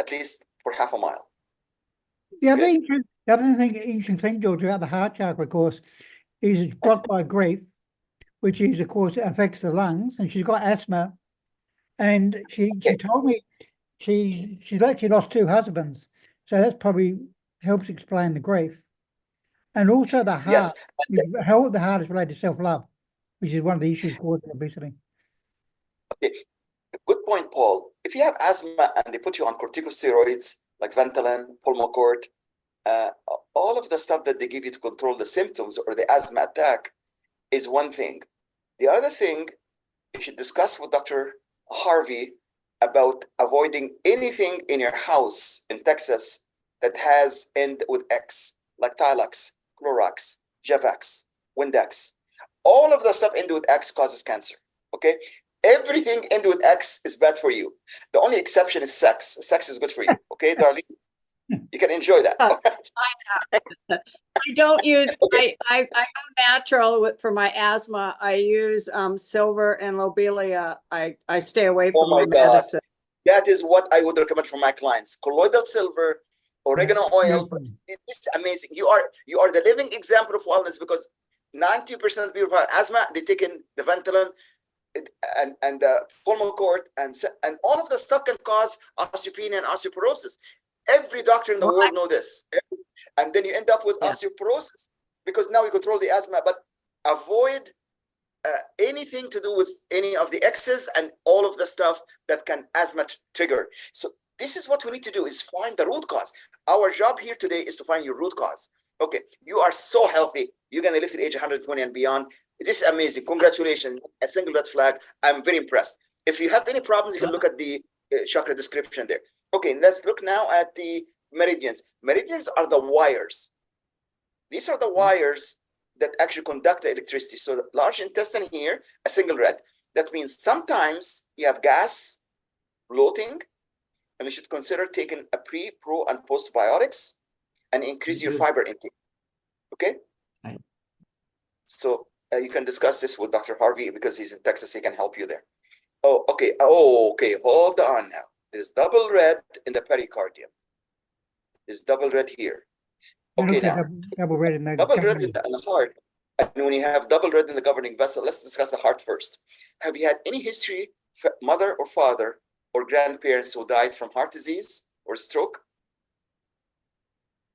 D: at least for half a mile.
A: The other interesting thing, George, about the heart chakra, of course, is it's blocked by grief, which is, of course, it affects the lungs, and she's got asthma. And she told me she's actually lost 2 husbands, so that's probably helps explain the grief. And also the
D: Yes.
A: heart, the heart is related to self-love, which is one of the issues causing obesity.
D: Okay. Good point, Paul. If you have asthma and they put you on corticosteroids like Ventolin, Pulmicort, all of the stuff that they give you to control the symptoms or the asthma attack is one thing. The other thing, you should discuss with Dr. Harvey about avoiding anything in your house in Texas that has end with X, like Tilex, Clorox, Jevax, Windex. All of the stuff end with X causes cancer, okay? Everything end with X is bad for you. The only exception is sex. Sex is good for you, okay, darling? You can enjoy that. All right?
C: I don't use,
D: Okay.
C: I go natural for my asthma. I use silver and lobelia. I stay away
D: Oh
C: from
D: my
C: the
D: God.
C: medicine.
D: That is what I would recommend for my clients. Colloidal silver, oregano oil. It's amazing. You are the living example of wellness because 90% of people who have asthma, they take in the Ventolin and the Pulmicort and all of the stuff can cause osteopenia and osteoporosis. Every doctor in the world know this. And then you end up with osteoporosis because now you control the asthma, but avoid anything to do with any of the X's and all of the stuff that can asthma trigger. So this is what we need to do, is find the root cause. Our job here today is to find your root cause. Okay, you are so healthy. You're going to live at age 120 and beyond. This is amazing. Congratulations. A single red flag. I'm very impressed. If you have any problems, you can look at the chakra description there. Okay, let's look now at the meridians. Meridians are the wires. These are the wires that actually conduct the electricity. So the large intestine here, a single red. That means sometimes you have gas, bloating, and you should consider taking a pre, pro, and postbiotics and increase your fiber intake. Okay?
C: Right.
D: So you can discuss this with Dr. Harvey because he's in Texas. He can help you there. Oh, okay. Oh, okay. Hold on now. There's double red in the pericardium. There's double red here. Okay, now
A: double red in the
D: in the heart. And when you have double red in the governing vessel, let's discuss the heart first. Have you had any history, mother or father or grandparents who died from heart disease or stroke?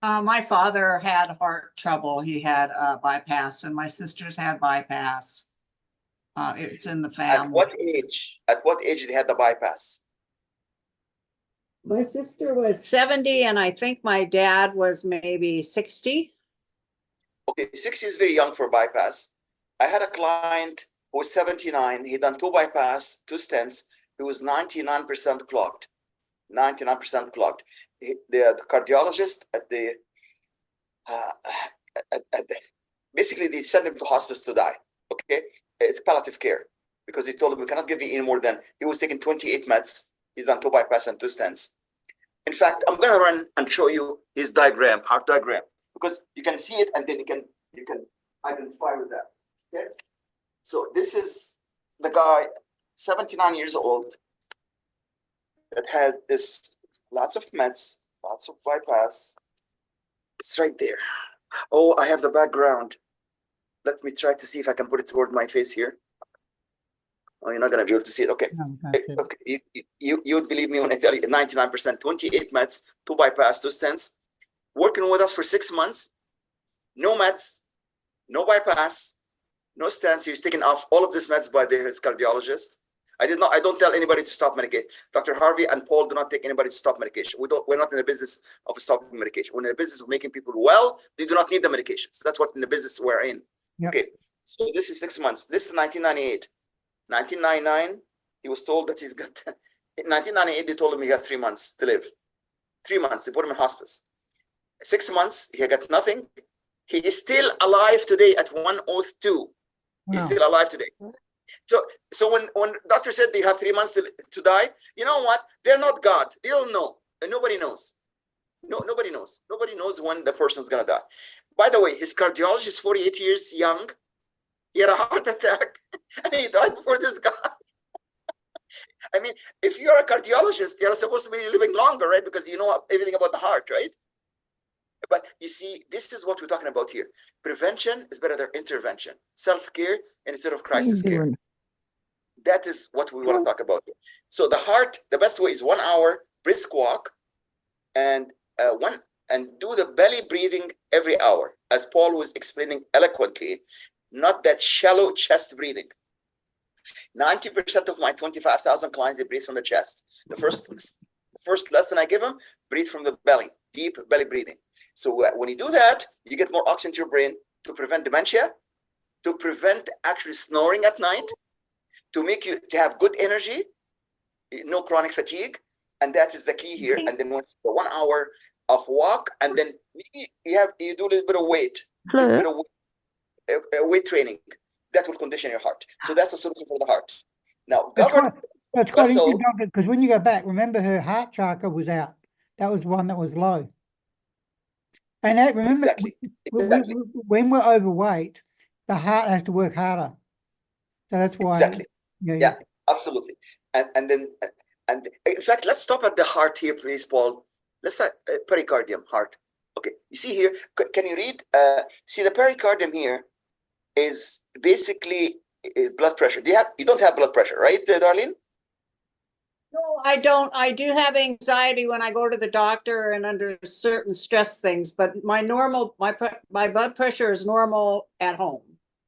C: My father had heart trouble. He had bypass, and my sisters had bypass. It's in the family.
D: At what age? At what age did they have the bypass?
C: My sister was 70, and I think my dad was maybe 60.
D: Okay, 60 is very young for bypass. I had a client who was 79. He done 2 bypass, 2 stents. He was 99% clogged. 99% clogged. The cardiologist at the basically they sent him to hospice to die. Okay, it's palliative care because they told him we cannot give you any more than, he was taking 28 meds. He's done 2 bypass and 2 stents. In fact, I'm gonna run and show you his diagram, heart diagram, because you can see it and then you can identify with that. Okay, so this is the guy, 79 years old, that had this lots of meds, lots of bypass. It's right there. Oh, I have the background. Let me try to see if I can put it toward my face here. Oh, you're not gonna be able to see it. Okay. Okay. You would believe me when I tell you 99%, 28 meds, 2 bypass, 2 stents, working with us for 6 months, no meds, no bypass, no stents. He was taken off all of these meds by his cardiologist. I don't tell anybody to stop medication. Dr. Harvey and Paul do not take anybody to stop medication. We're not in the business of stopping medication. We're in the business of making people well. They do not need the medications. That's what in the business we're in. Yep. Okay. So this is 6 months. This is 1998. 1999, he was told that he's got, in 1998, they told him he has 3 months to live. 3 months, they put him in hospice. 6 months, he got nothing. He is still alive today at 102. Wow. He's still alive today. So when doctor said they have 3 months to die, you know what? They're not God. They don't know. And nobody knows. Nobody knows. Nobody knows when the person's gonna die. By the way, his cardiologist is 48 years young. He had a heart attack and he died before this guy. I mean, if you're a cardiologist, you're supposed to be living longer, right? Because you know everything about the heart, right? But you see, this is what we're talking about here. Prevention is better than intervention. Self-care instead of crisis care. That is what we want to talk about here. So the heart, the best way is 1 hour brisk walk and do the belly breathing every hour. as Paul was explaining eloquently, not that shallow chest breathing. 90% of my 25,000 clients, they breathe from the chest. The first lesson I give them, breathe from the belly, deep belly breathing. So when you do that, you get more oxygen to your brain to prevent dementia, to prevent actually snoring at night, to make you to have good energy, no chronic fatigue, and that is the key here. And then the 1 hour of walk, and then maybe you do a little bit of weight, weight training. That will condition your heart. So that's the solution for the heart. Now, govern
A: That's quite interesting, doctor, because when you go back, remember her heart chakra was out. That was one that was low. And that, remember,
D: exactly.
A: when we're overweight, the heart has to work harder. So that's why.
D: Exactly. Yeah, absolutely. And then in fact, let's stop at the heart here, please, Paul. Let's start pericardium, heart. Okay, you see here, can you read? See the pericardium here is basically blood pressure. You don't have blood pressure, right, Darlene?
C: No, I don't. I do have anxiety when I go to the doctor and under certain stress things, but my blood pressure is normal at home,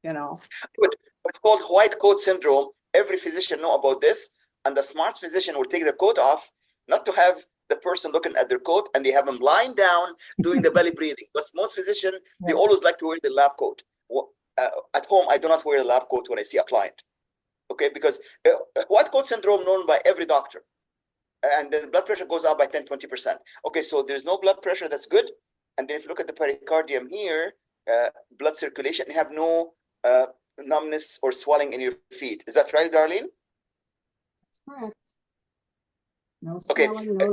C: you know.
D: Good. It's called white coat syndrome. Every physician know about this, and the smart physician will take their coat off, not to have the person looking at their coat, and they have them lying down doing the belly breathing. But most physicians, they always like to wear the lab coat. At home, I do not wear a lab coat when I see a client. Okay, because white coat syndrome known by every doctor, and the blood pressure goes up by 10-20%. Okay, so there's no blood pressure, that's good. And then if you look at the pericardium here, blood circulation, you have no numbness or swelling in your feet. Is that right, Darlene?
C: That's correct. No
D: swelling, no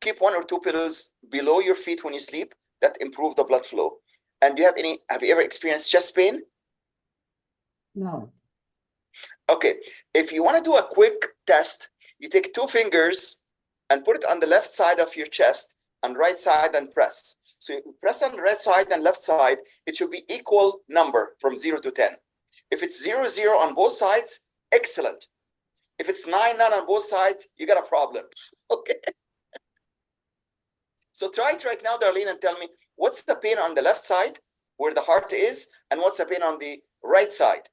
D: keep 1 or 2 pillows below your feet when you sleep. That improves the blood flow. And do you have you ever experienced chest pain?
C: No.
D: Okay, if you want to do a quick test, you take 2 fingers and put it on the left side of your chest and right side and press. So you press on the right side and left side, it should be equal number from 0 to 10. If it's 0, 0 on both sides, excellent. If it's 9, 9 on both sides, you got a problem. Okay. So try it right now, Darlene, and tell me what's the pain on the left side where the heart is, and what's the pain on the right side?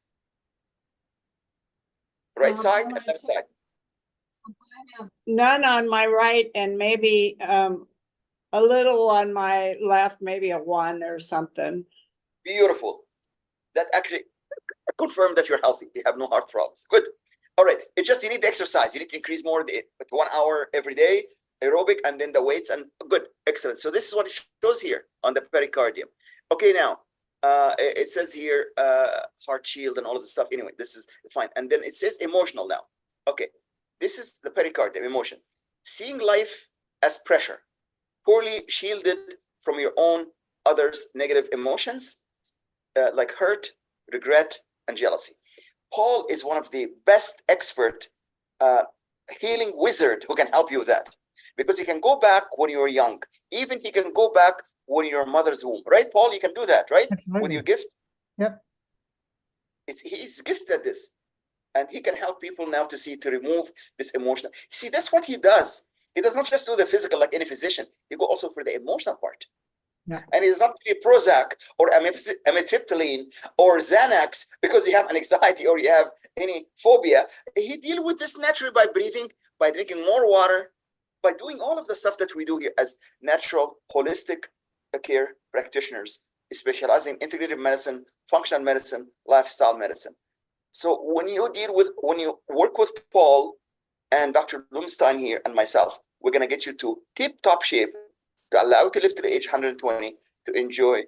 D: Right side and left side.
C: I have none on my right, and maybe a little on my left, maybe a 1 or something.
D: Beautiful. That actually confirmed that you're healthy. You have no heart problems. Good. All right. It's just you need to exercise. You need to increase more, 1 hour every day, aerobic, and then the weights. And good. Excellent. So this is what it shows here on the pericardium. Okay, now it says here heart shield and all of the stuff. Anyway, this is fine. And then it says emotional now. Okay. This is the pericardium, emotion. Seeing life as pressure, poorly shielded from your own others' negative emotions, like hurt, regret, and jealousy. Paul is one of the best expert healing wizard who can help you with that, because he can go back when you were young. Even he can go back when you're mother's womb, right, Paul? You can do that, right?
A: Absolutely.
D: With your gift.
A: Yep.
D: He's gifted at this, and he can help people now to remove this emotional. See, that's what he does. He does not just do the physical like any physician. He go also for the emotional part.
A: Yeah.
D: And it's not a Prozac or amitriptyline or Xanax because you have an anxiety or you have any phobia. He deal with this naturally by breathing, by drinking more water, by doing all of the stuff that we do here as natural holistic care practitioners, specializing in integrative medicine, functional medicine, lifestyle medicine. So when you work with Paul and Dr. Blumstein here and myself, we're going to get you to tip-top shape to allow you to live to the age 120 to enjoy,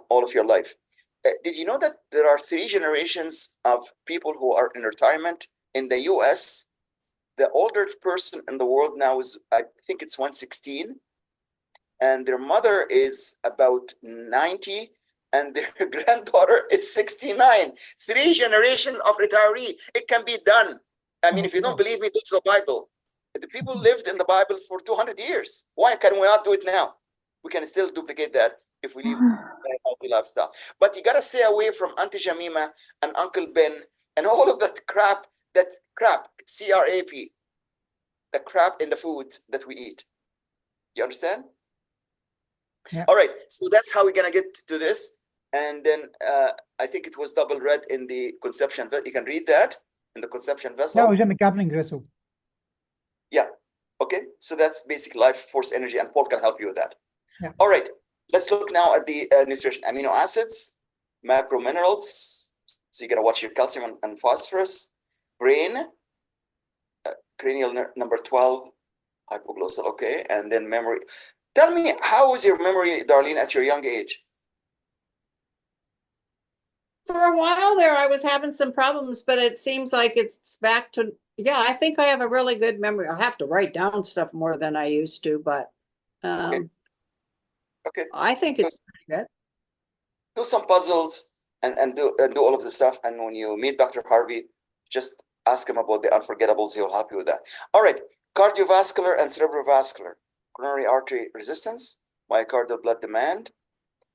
D: all of your life. Did you know that there are 3 generations of people who are in retirement in the U.S.? The older person in the world now is, I think it's 116, and their mother is about 90, and their granddaughter is 69. 3 generations of retiree. It can be done. I mean, if you don't believe me, go to the Bible. The people lived in the Bible for 200 years. Why can we not do it now? We can still duplicate that if we live a healthy lifestyle. But you got to stay away from Auntie Jamima and Uncle Ben and all of that crap, C-R-A-P, the crap in the food that we eat. You understand?
A: Yeah.
D: All right, so that's how we're gonna get to this. And then I think it was double read in the conception. You can read that in the conception vessel.
A: That was in the governing vessel.
D: Yeah. Okay. So that's basic life force energy, and Paul can help you with that.
A: Yeah.
D: All right. Let's look now at the nutrition: amino acids, macro minerals. So you gotta watch your calcium and phosphorus. Brain, cranial number 12, hypoglossal. Okay, and then memory. Tell me, how was your memory, Darlene, at your young age?
C: For a while there, I was having some problems, but it seems like it's back to, yeah, I think I have a really good memory. I have to write down stuff more than I used to, but
D: Okay.
C: I think it's pretty good.
D: Do some puzzles and do all of the stuff. And when you meet Dr. Harvey, just ask him about the unforgettables. He'll help you with that. All right. Cardiovascular and cerebrovascular. Coronary artery resistance, myocardial blood demand,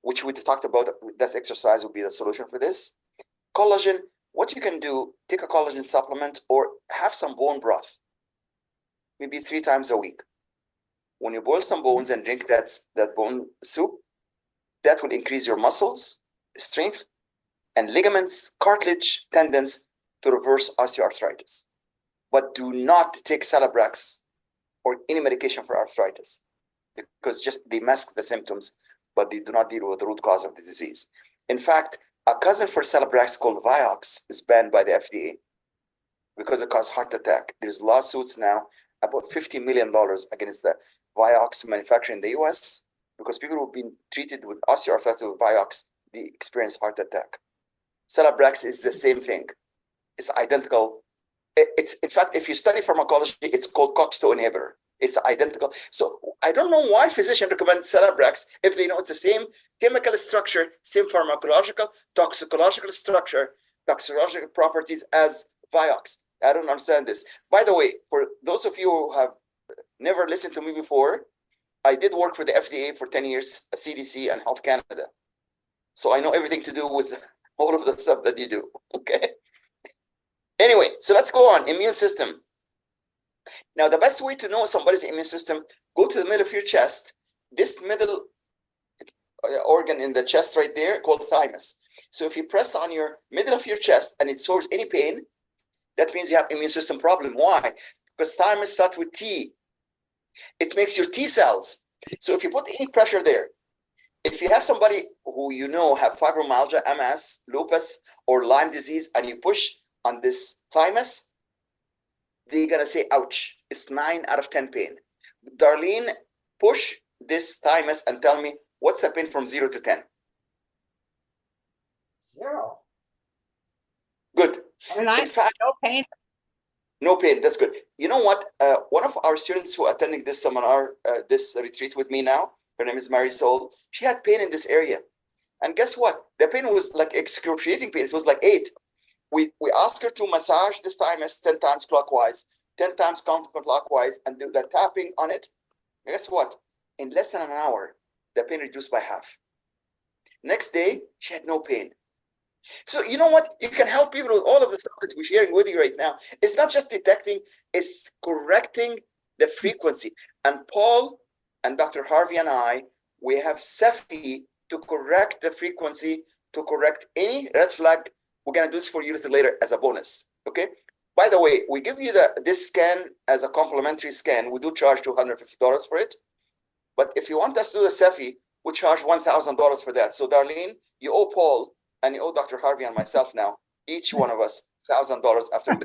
D: which we talked about. This exercise will be the solution for this. Collagen. What you can do, take a collagen supplement or have some bone broth, maybe 3 times a week. When you boil some bones and drink that bone soup, that will increase your muscles, strength, and ligaments, cartilage, tendons to reverse osteoarthritis. But do not take Celebrex or any medication for arthritis, because just they mask the symptoms, but they do not deal with the root cause of the disease. In fact, a cousin for Celebrex called Vioxx is banned by the FDA because it causes heart attack. There's lawsuits now, about $50 million against the Vioxx manufacturer in the US, because people who've been treated with osteoarthritis with Vioxx, they experience heart attack. Celebrex is the same thing. It's identical. It's, in fact, if you study pharmacology, it's called COX-2 inhibitor. It's identical. So I don't know why physicians recommend Celebrex if they know it's the same chemical structure, same pharmacological, toxicological structure, toxicological properties as Vioxx. I don't understand this. By the way, for those of you who have never listened to me before, I did work for the FDA for 10 years, CDC and Health Canada. So I know everything to do with all of the stuff that you do, okay? Anyway, so let's go on, immune system. Now, the best way to know somebody's immune system, go to the middle of your chest, this middle organ in the chest right there called thymus. So if you press on your middle of your chest and it shows any pain, that means you have immune system problem. Why? Because thymus starts with T. It makes your T cells. So if you put any pressure there, if you have somebody who you know have fibromyalgia, MS, lupus, or Lyme disease, and you push on this thymus, they're gonna say, ouch. It's 9 out of 10 pain. Darlene, push this thymus and tell me what's the pain from 0 to 10.
C: 0.
D: Good.
C: And
D: In fact,
C: no pain.
D: no pain. That's good. You know what? One of our students who are attending this seminar, this retreat with me now, her name is Marisol. She had pain in this area, and guess what? The pain was like excruciating pain. It was like 8. We asked her to massage the thymus 10 times clockwise, 10 times counterclockwise, and do the tapping on it. And guess what? In less than an hour, the pain reduced by half. Next day, she had no pain. So you know what? You can help people with all of the stuff that we're sharing with you right now. It's not just detecting, it's correcting the frequency. And Paul and Dr. Harvey and I, we have Cephi to correct the frequency, to correct any red flag. We're going to do this for you later as a bonus, okay? By the way, we give you this scan as a complimentary scan. We do charge $250 for it. But if you want us to do the Cephi, we charge $1,000 for that. So Darlene, you owe Paul and you owe Dr. Harvey and myself now, each one of us, $1,000 after.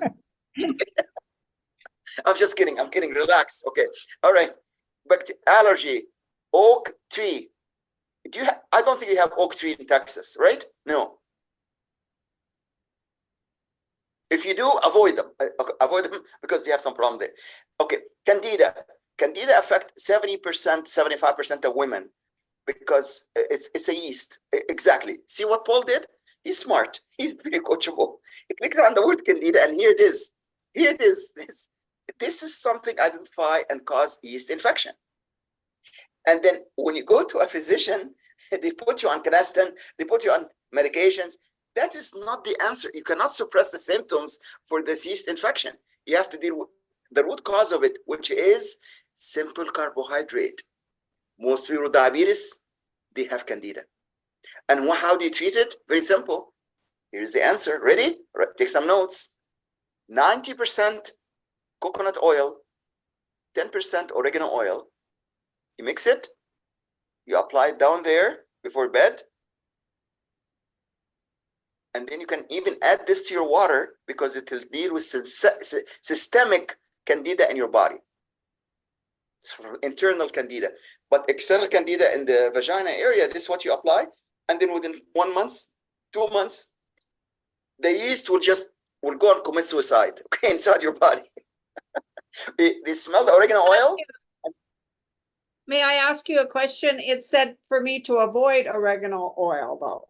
D: I'm just kidding. I'm kidding. Relax. Okay. All right. But allergy, oak tree. Do you I don't think you have oak tree in Texas, right? No. If you do, avoid them. Avoid them because you have some problem there. Okay. Candida. Candida affect 70%, 75% of women because it's a yeast. Exactly. See what Paul did? He's smart. He's very coachable. He clicked on the word Candida, and here it is. Here it is. This is something identify and cause yeast infection. And then when you go to a physician, they put you on canesten, they put you on medications. That is not the answer. You cannot suppress the symptoms for this yeast infection. You have to deal with the root cause of it, which is simple carbohydrate. Most people with diabetes, they have candida. And how do you treat it? Very simple. Here's the answer. Ready? Take some notes. 90% coconut oil, 10% oregano oil. You mix it. You apply it down there before bed. And then you can even add this to your water because it will deal with systemic candida in your body. So internal candida. But external candida in the vagina area, this is what you apply. And then within 1 month, 2 months, the yeast will go and commit suicide, okay, inside your body. they smell the oregano oil.
C: May I ask you a question? It said for me to avoid oregano oil, though.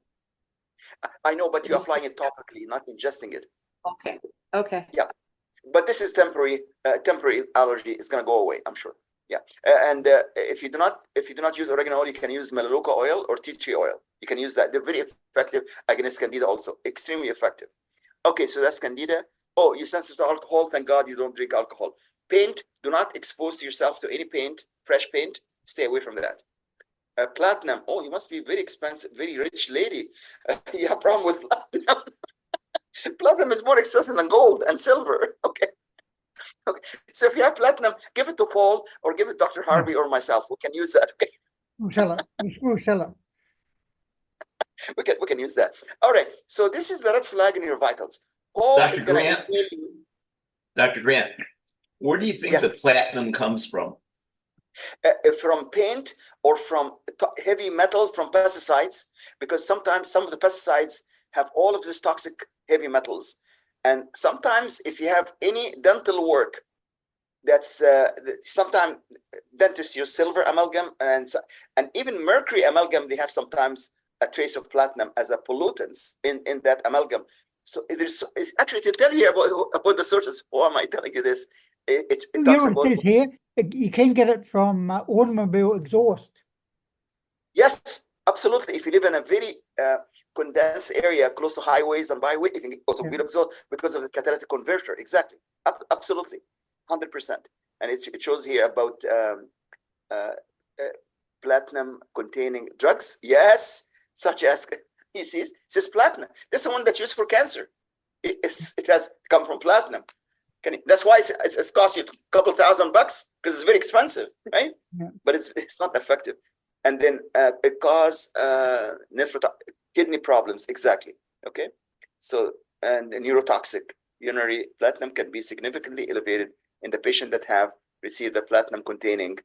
D: I know, but you're applying it topically, not ingesting it.
C: Okay. Okay.
D: Yeah, but this is temporary. Temporary allergy is going to go away, I'm sure. Yeah, and if you do not use oregano oil, you can use melaleuca oil or tea tree oil. You can use that. They're very effective against candida, also extremely effective. Okay, so that's candida. Oh, you sensitive to alcohol? Thank God you don't drink alcohol. Paint. Do not expose yourself to any paint. Fresh paint. Stay away from that. Platinum. Oh, you must be very expensive, very rich lady. You have a problem with platinum. Platinum is more expensive than gold and silver. Okay. Okay. So if you have platinum, give it to Paul or give it to Dr. Harvey or myself. We can use that. Okay.
A: We'll sell it. We'll sell it.
D: We can use that. All right. So this is the red flag in your vitals. Paul
E: Dr.
D: is going to
E: Grant, Dr. Grant, where do you think
D: Yes.
E: the platinum comes from?
D: From paint or from heavy metals, from pesticides, because sometimes some of the pesticides have all of these toxic heavy metals. And sometimes if you have any dental work, that's sometimes dentists use silver amalgam and even mercury amalgam, they have sometimes a trace of platinum as a pollutants in that amalgam. So it's actually to tell you about the sources. Why am I telling you this? It talks about.
A: It says here, you can get it from automobile exhaust.
D: Yes, absolutely. If you live in a very condensed area close to highways and byways, you can get automobile exhaust because of the catalytic converter. Exactly. Absolutely. 100%. And it shows here about platinum containing drugs. Yes, such as, he sees, it says platinum. That's the one that's used for cancer. It has come from platinum. That's why it's cost you a couple $1,000 because it's very expensive, right?
A: Yeah.
D: But it's not effective. And then it causes kidney problems. Exactly. Okay. So, and neurotoxic urinary platinum can be significantly elevated in the patient that have received the platinum containing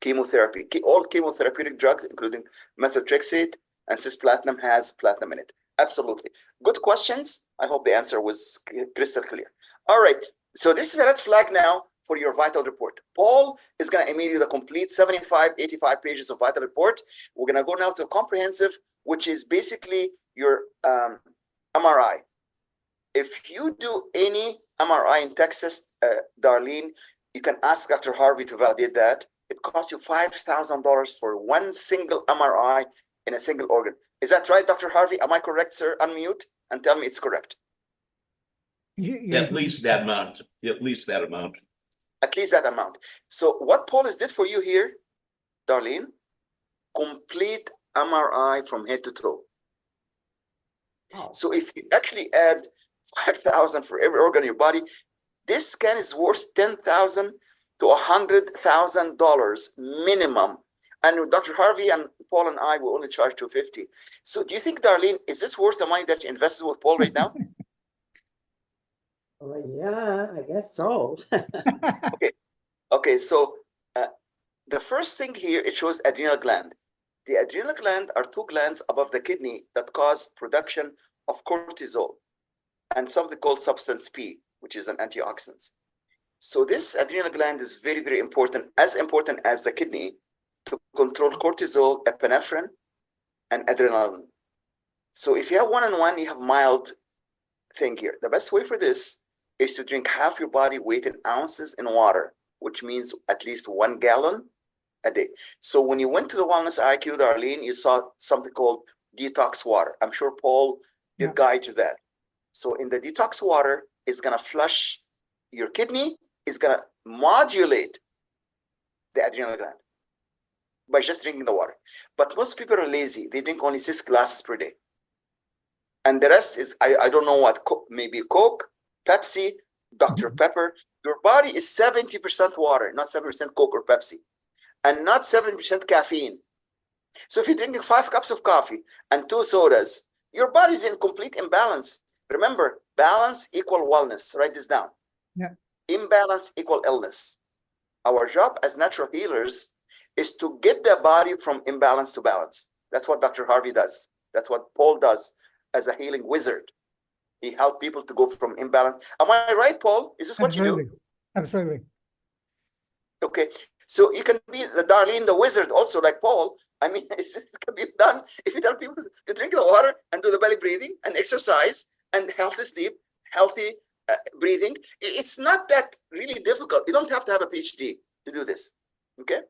D: chemotherapy. All chemotherapeutic drugs, including methotrexate and cisplatin, has platinum in it. Absolutely. Good questions. I hope the answer was crystal clear. All right. So this is a red flag now for your vital report. Paul is going to email you the complete 75, 85 pages of vital report. We're going to go now to comprehensive, which is basically your MRI. If you do any MRI in Texas, Darlene, you can ask Dr. Harvey to validate that. It costs you $5,000 for one single MRI in a single organ. Is that right, Dr. Harvey? Am I correct, sir? Unmute and tell me it's correct.
E: At least that amount. At least that amount.
D: At least that amount. So what Paul did for you here, Darlene, complete MRI from head to toe.
C: Oh.
D: So if you actually add 5,000 for every organ in your body, this scan is worth $10,000 to $100,000 minimum. And Dr. Harvey and Paul and I will only charge $250. So do you think, Darlene, is this worth the money that you invested with Paul right now?
C: Well, yeah, I guess so.
D: Okay, so the first thing here, it shows adrenal gland. The adrenal gland are two glands above the kidney that cause production of cortisol and something called substance P, which is an antioxidant. So this adrenal gland is very, very important as the kidney to control cortisol, epinephrine, and adrenaline. So if you have one-on-one, you have mild thing here. The best way for this is to drink half your body weight in ounces in water, which means at least 1 gallon a day. So when you went to the Wellness IQ, Darlene, you saw something called detox water. I'm sure Paul did guide to that. So in the detox water, it's going to flush your kidney, it's going to modulate the adrenal gland. by just drinking the water. But most people are lazy. They drink only 6 glasses per day. And the rest is, I don't know what, maybe Coke, Pepsi, Dr. Pepper. Your body is 70% water, not 7% Coke or Pepsi, and not 7% caffeine. So if you're drinking 5 cups of coffee and 2 sodas, your body's in complete imbalance. Remember, balance equal wellness. Write this down.
A: Yeah.
D: Imbalance equal illness. Our job as natural healers is to get the body from imbalance to balance. That's what Dr. Harvey does. That's what Paul does as a healing wizard. He helped people to go from imbalance. Am I right, Paul? Is this what you do?
A: Absolutely.
D: Okay. So you can be the Darlene, the wizard, also like Paul. I mean, it can be done if you tell people to drink the water and do the belly breathing and exercise and healthy sleep, healthy breathing. It's not that really difficult. You don't have to have a PhD to do this. Okay.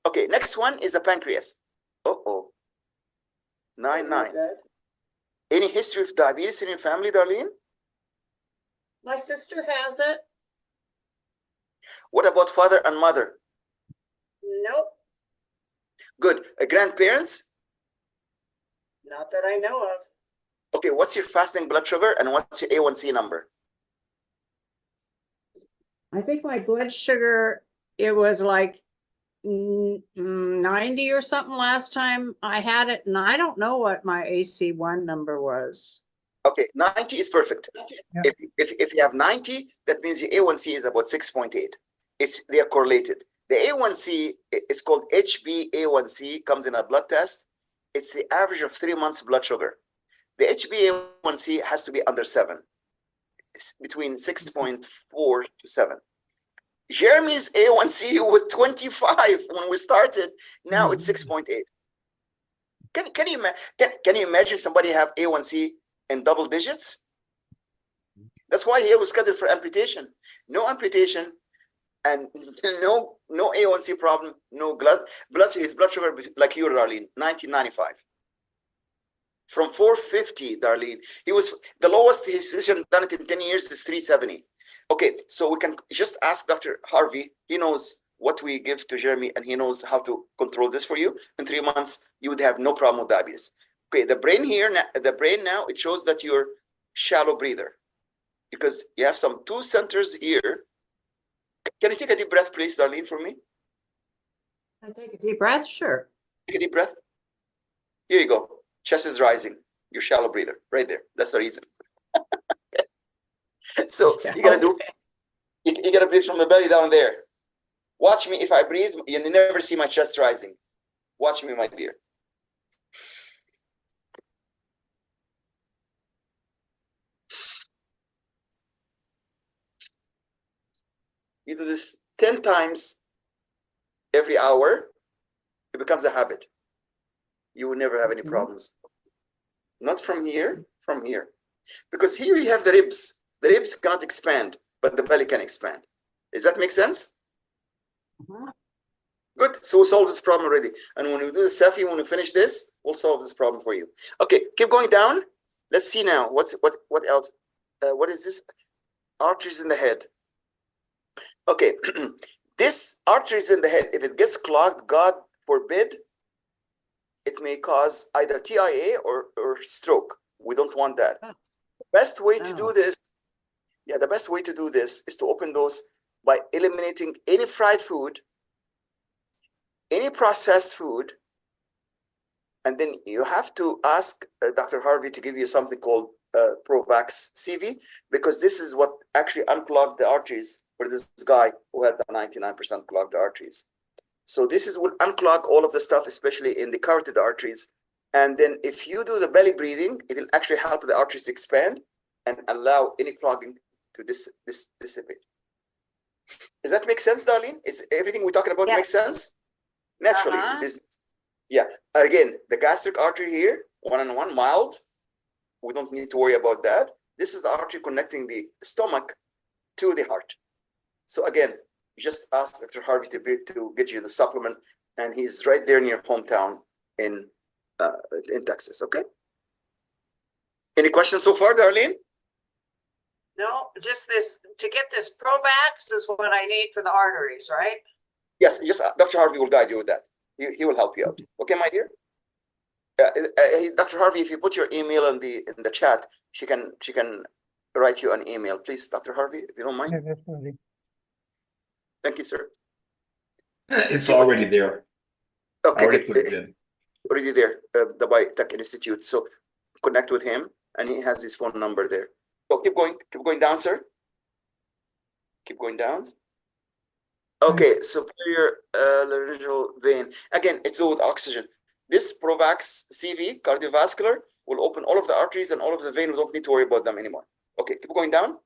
D: Okay. Next one is the pancreas. 9. Any history of diabetes in your family, Darlene?
C: My sister has it.
D: What about father and mother?
C: Nope,
D: Good. Grandparents?
C: not that I know of.
D: Okay, what's your fasting blood sugar and what's your A1C number?
C: I think my blood sugar, it was like 90 or something last time I had it, and I don't know what my AC1 number was.
D: Okay, 90 is perfect.
A: Yeah.
D: If you have 90, that means your A1C is about 6.8. They are correlated. The A1C is called HbA1c, comes in a blood test. It's the average of 3 months blood sugar. The HbA1c has to be under 7. It's between 6.4 to 7. Jeremy's A1C was 25 when we started. Now it's 6.8. Can you imagine somebody have A1C in double digits? That's why he was scheduled for amputation. No amputation and no A1C problem, no his blood sugar like you, Darlene, 1995. From 450, Darlene. He was the lowest his physician done it in 10 years is 370. Okay, so we can just ask Dr. Harvey. He knows what we give to Jeremy and he knows how to control this for you. In 3 months, you would have no problem with diabetes. Okay, the brain now, it shows that you're shallow breather because you have some 2 centers here. Can you take a deep breath, please, Darlene, for me?
C: I take a deep breath, sure.
D: Take a deep breath. Here you go. Chest is rising. You're shallow breather right there. That's the reason. So you gotta do. You gotta breathe from the belly down there. Watch me if I breathe. You never see my chest rising. Watch me, my dear. You do this 10 times every hour. It becomes a habit. You will never have any problems. Not from here, from here. Because here you have the ribs. The ribs cannot expand, but the belly can expand. Does that make sense? Good. So we'll solve this problem already. And when we do the Safi, when we finish this, we'll solve this problem for you. Okay, keep going down. Let's see now. What else? What is this? Arteries in the head. Okay, this arteries in the head, if it gets clogged, God forbid, it may cause either TIA or stroke. We don't want that. The best way to do this, the best way to do this is to open those by eliminating any fried food, any processed food, and then you have to ask Dr. Harvey to give you something called Provax CV, because this is what actually unclogged the arteries for this guy who had the 99% clogged arteries. So this is what unclog all of the stuff, especially in the carotid arteries. And then if you do the belly breathing, it will actually help the arteries to expand and allow any clogging to dissipate. Does that make sense, Darlene? Is everything we're talking about make sense? Naturally. Again, the gastric artery here, 1-on-1, mild. We don't need to worry about that. This is the artery connecting the stomach to the heart. So again, just ask Dr. Harvey to get you the supplement, and he's right there in your hometown in Texas. Okay. Any questions so far, Darlene?
C: No, just this, to get this Provax is what I need for the arteries, right?
D: Yes, just Dr. Harvey will guide you with that. He will help you out. Okay, my dear. Dr. Harvey, if you put your email in the chat, she can write you an email, please, Dr. Harvey, if you don't mind.
A: Yeah, that's right.
D: Thank you, sir.
E: It's already there. I
D: Okay,
E: already put
D: good.
E: it in.
D: Already there, the Biotech Institute. So connect with him, and he has his phone number there. So keep going down, sir. Keep going down. Okay, superior laryngeal vein. Again, it's all with oxygen. This Provax CV, cardiovascular, will open all of the arteries and all of the veins. We don't need to worry about them anymore. Okay, keep going down.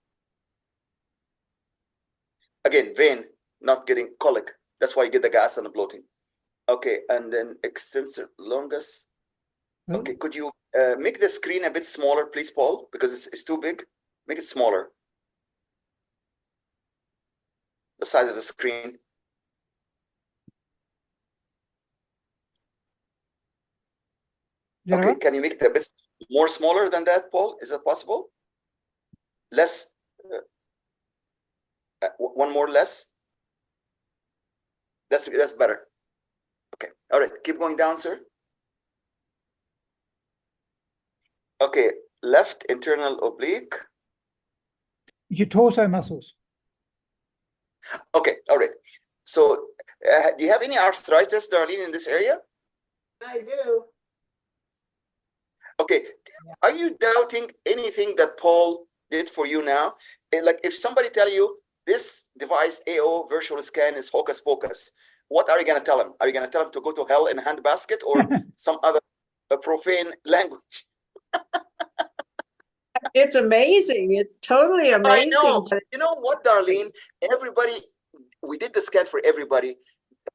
D: Again, vein, not getting colic. That's why you get the gas and the bloating. Okay, and then extensor longus. Okay, could you make the screen a bit smaller, please, Paul? Because it's too big. Make it smaller. The size of the screen. Okay, can you make it a bit more smaller than that, Paul? Is that possible? Less. One more less. That's better. Okay. All right. Keep going down, sir. Okay. Left internal oblique.
A: Your torso muscles.
D: Okay. All right. So, do you have any arthritis, Darlene, in this area?
C: I do.
D: Okay. Are you doubting anything that Paul did for you now? Like if somebody tell you this device AO virtual scan is hocus pocus, what are you going to tell him? Are you going to tell him to go to hell in a handbasket or some other profane language?
C: It's amazing. It's totally amazing.
D: I know. You know what, Darlene? Everybody, we did the scan for everybody.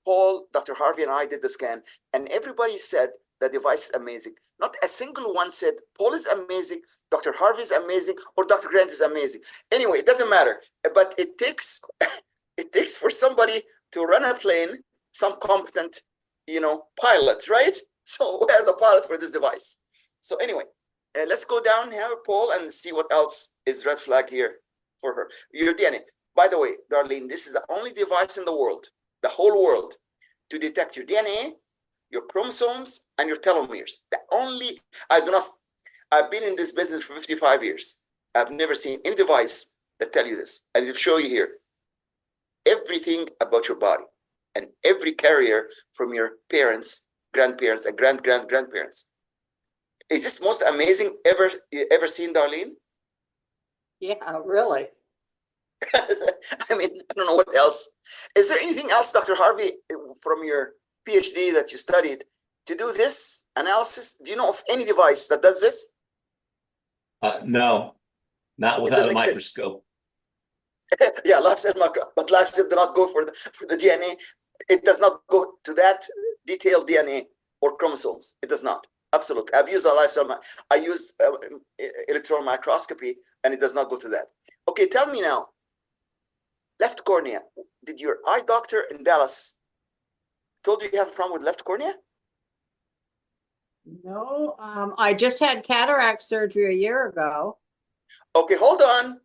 D: Paul, Dr. Harvey, and I did the scan, and everybody said the device is amazing. Not a single one said Paul is amazing, Dr. Harvey is amazing, or Dr. Grant is amazing. Anyway, it doesn't matter. But it takes for somebody to run a plane, some competent, pilot, right? So we're the pilot for this device. So anyway, let's go down here, Paul, and see what else is red flag here for her. Your DNA. By the way, Darlene, this is the only device in the world, the whole world, to detect your DNA, your chromosomes, and your telomeres. I've been in this business for 55 years. I've never seen any device that tell you this. And it'll show you here everything about your body and every carrier from your parents, grandparents, and grandparents. Is this most amazing ever seen, Darlene?
C: Yeah, really.
D: I mean, I don't know what else. Is there anything else, Dr. Harvey, from your PhD that you studied to do this analysis? Do you know of any device that does this?
E: No, not without a microscope.
D: Yeah, LifeCell microscope, but LifeCell do not go for the DNA. It does not go to that detailed DNA or chromosomes. It does not. Absolutely. I've used the LifeCell. I used electron microscopy, and it does not go to that. Okay, tell me now. Left cornea. Did your eye doctor in Dallas told you have a problem with left cornea?
C: No, I just had cataract surgery a year ago.
D: Okay, hold on.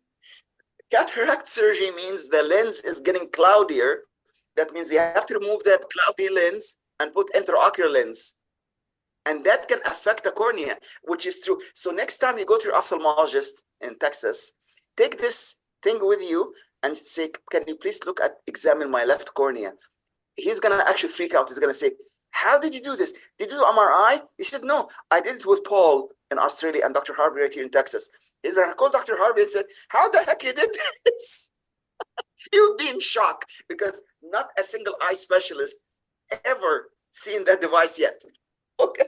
D: Cataract surgery means the lens is getting cloudier. That means you have to remove that cloudy lens and put intraocular lens. And that can affect the cornea, which is true. So next time you go to your ophthalmologist in Texas, take this thing with you and say, can you please examine my left cornea? He's going to actually freak out. He's going to say, how did you do this? Did you do MRI? He said, no, I did it with Paul in Australia and Dr. Harvey right here in Texas. He's going to call Dr. Harvey and said, how the heck you did this? You would be in shock because not a single eye specialist ever seen that device yet. Okay.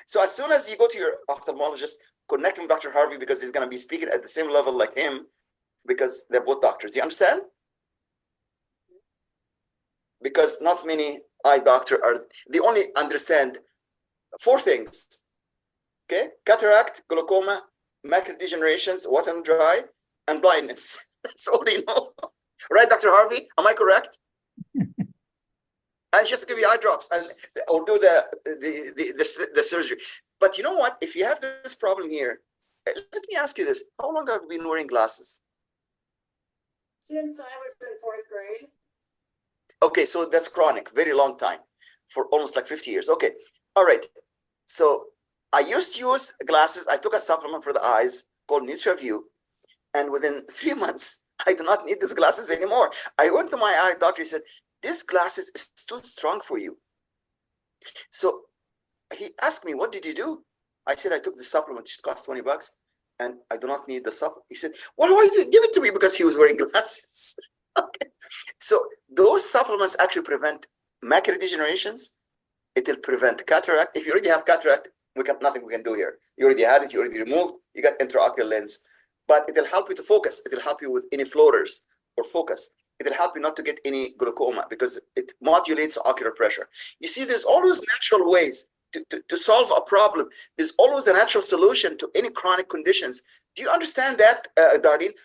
D: So as soon as you go to your ophthalmologist, connect him with Dr. Harvey because he's going to be speaking at the same level like him because they're both doctors. You understand? Because not many eye doctors they only understand 4 things. Okay? Cataract, glaucoma, macular degenerations, wet and dry, and blindness. That's all they know. Right, Dr. Harvey? Am I correct? And just give you eye drops or do the surgery. But you know what? If you have this problem here, let me ask you this. How long have you been wearing glasses?
C: Since I was in 4th grade.
D: Okay, so that's chronic, very long time, for almost like 50 years. Okay, all right. So I used to use glasses. I took a supplement for the eyes called NutriView, and within 3 months, I do not need these glasses anymore. I went to my eye doctor. He said, "This glasses is too strong for you." So he asked me, "What did you do?" I said, "I took the supplement. It cost $20, and I do not need the supplement." He said, "Well, why did you give it to me?" Because he was wearing glasses. Okay. So those supplements actually prevent macular degenerations. It will prevent cataract. If you already have cataract, nothing we can do here. You already had it. You already removed. You got intraocular lens. But it will help you to focus. It will help you with any floaters or focus. It will help you not to get any glaucoma because it modulates ocular pressure. You see, there's always natural ways to solve a problem. There's always a natural solution to any chronic conditions. Do you understand that, Darlene?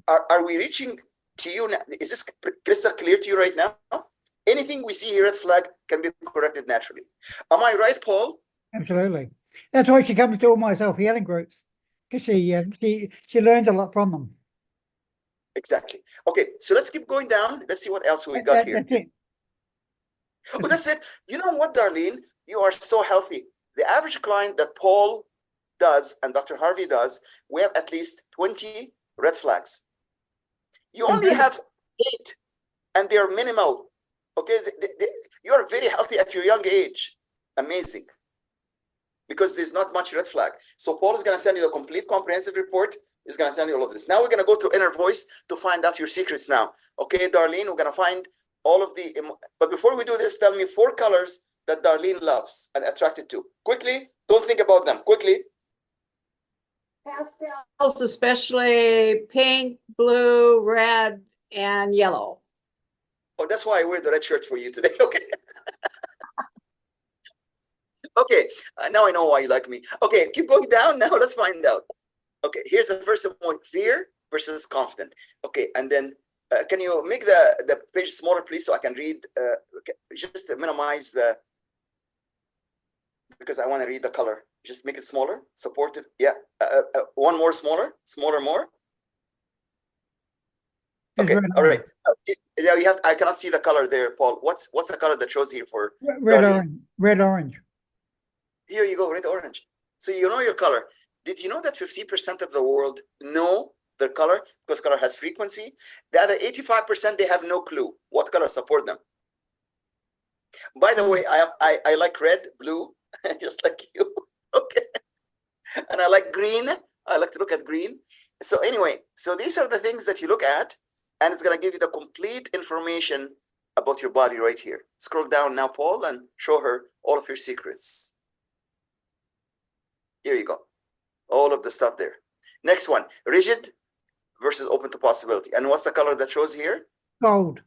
D: Are we reaching to you now? Is this crystal clear to you right now? Anything we see here at Flag can be corrected naturally. Am I right, Paul?
A: Absolutely. That's why she comes to all my self-healing groups, because she learns a lot from them.
D: Exactly. Okay, so let's keep going down. Let's see what else we got here.
A: That's it.
D: Oh, that's it. You know what, Darlene? You are so healthy. The average client that Paul does and Dr. Harvey does, we have at least 20 red flags. You only have 8, and they're minimal. Okay, you are very healthy at your young age. Amazing. Because there's not much red flag. So Paul is going to send you the complete comprehensive report. He's going to send you all of this. Now we're going to go to inner voice to find out your secrets now. Okay, Darlene, we're going to find all of the, but before we do this, tell me 4 colors that Darlene loves and attracted to. Quickly, don't think about them. Quickly.
C: Pastels, especially pink, blue, red, and yellow.
D: Oh, that's why I wear the red shirt for you today. Okay. Okay, now I know why you like me. Okay, keep going down now. Let's find out. Okay, here's the first one, fear versus confident. Okay, and then can you make the page smaller, please, so I can read? Just minimize the, because I want to read the color. Just make it smaller, supportive. Yeah, one more smaller, more. Okay, all right. Yeah, you have. I cannot see the color there, Paul. What's the color that shows here for
A: red orange.
D: Here you go, red orange. So you know your color. Did you know that 50% of the world know their color because color has frequency? The other 85%, they have no clue what color support them. By the way, I like red, blue, just like you. Okay. And I like green. I like to look at green. So anyway, so these are the things that you look at, and it's going to give you the complete information about your body right here. Scroll down now, Paul, and show her all of your secrets. Here you go. All of the stuff there. Next one, rigid versus open to possibility. And what's the color that shows here?
A: Gold.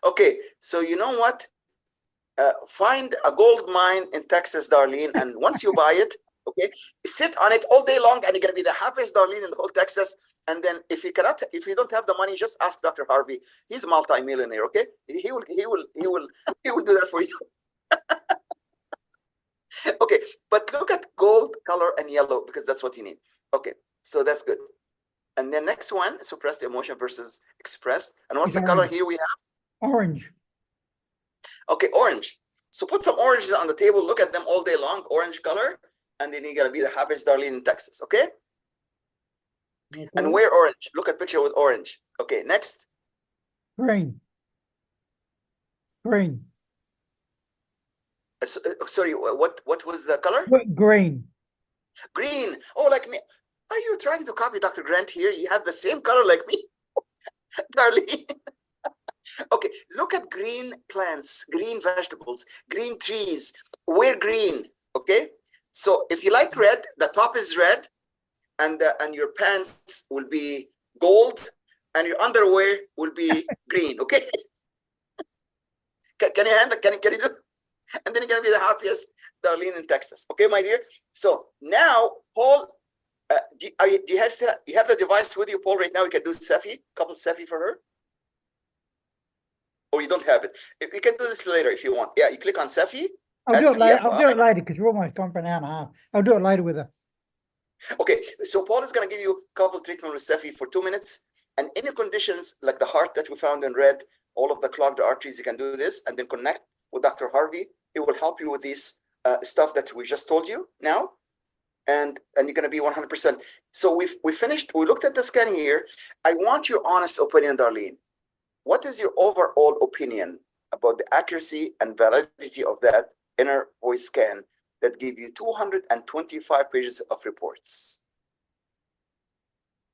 D: Okay, so you know what? Find a gold mine in Texas, Darlene, and once you buy it, okay, sit on it all day long, and you're gonna be the happiest Darlene in the whole Texas. And then if you don't have the money, just ask Dr. Harvey. He's a multi-millionaire. Okay, he will do that for you. Okay, but look at gold color and yellow because that's what you need. Okay, so that's good. And then next one, suppressed emotion versus expressed. And what's the color here we have?
A: Orange.
D: Okay, orange. So put some oranges on the table, look at them all day long, orange color, and then you're gonna be the happiest Darlene in Texas, okay? And wear orange. Look at picture with orange. Okay, next.
A: Green.
D: Sorry, what was the color?
A: Green.
D: Green. Oh, like me. Are you trying to copy Dr. Grant here? You have the same color like me, Darlene. Okay, look at green plants, green vegetables, green trees. Wear green, okay? So if you like red, the top is red, and your pants will be gold, and your underwear will be green, okay? Can you handle? Can you do? And then you're gonna be the happiest Darlene in Texas, okay, my dear? So now, Paul, do you have the device with you, Paul? Right now, we can do selfie, couple selfie for her. Or you don't have it. You can do this later if you want. Yeah, you click on selfie.
A: I'll do it later because we're almost gone for an hour and a half. I'll do it later with her.
D: Okay, so Paul is going to give you a couple treatment with selfie for 2 minutes. And any conditions like the heart that we found in red, all of the clogged arteries. You can do this and then connect with Dr. Harvey. He will help you with this stuff that we just told you now. And you're going to be 100%. So we finished. We looked at the scan here. I want your honest opinion, Darlene. What is your overall opinion about the accuracy and validity of that inner voice scan that gave you 225 pages of reports?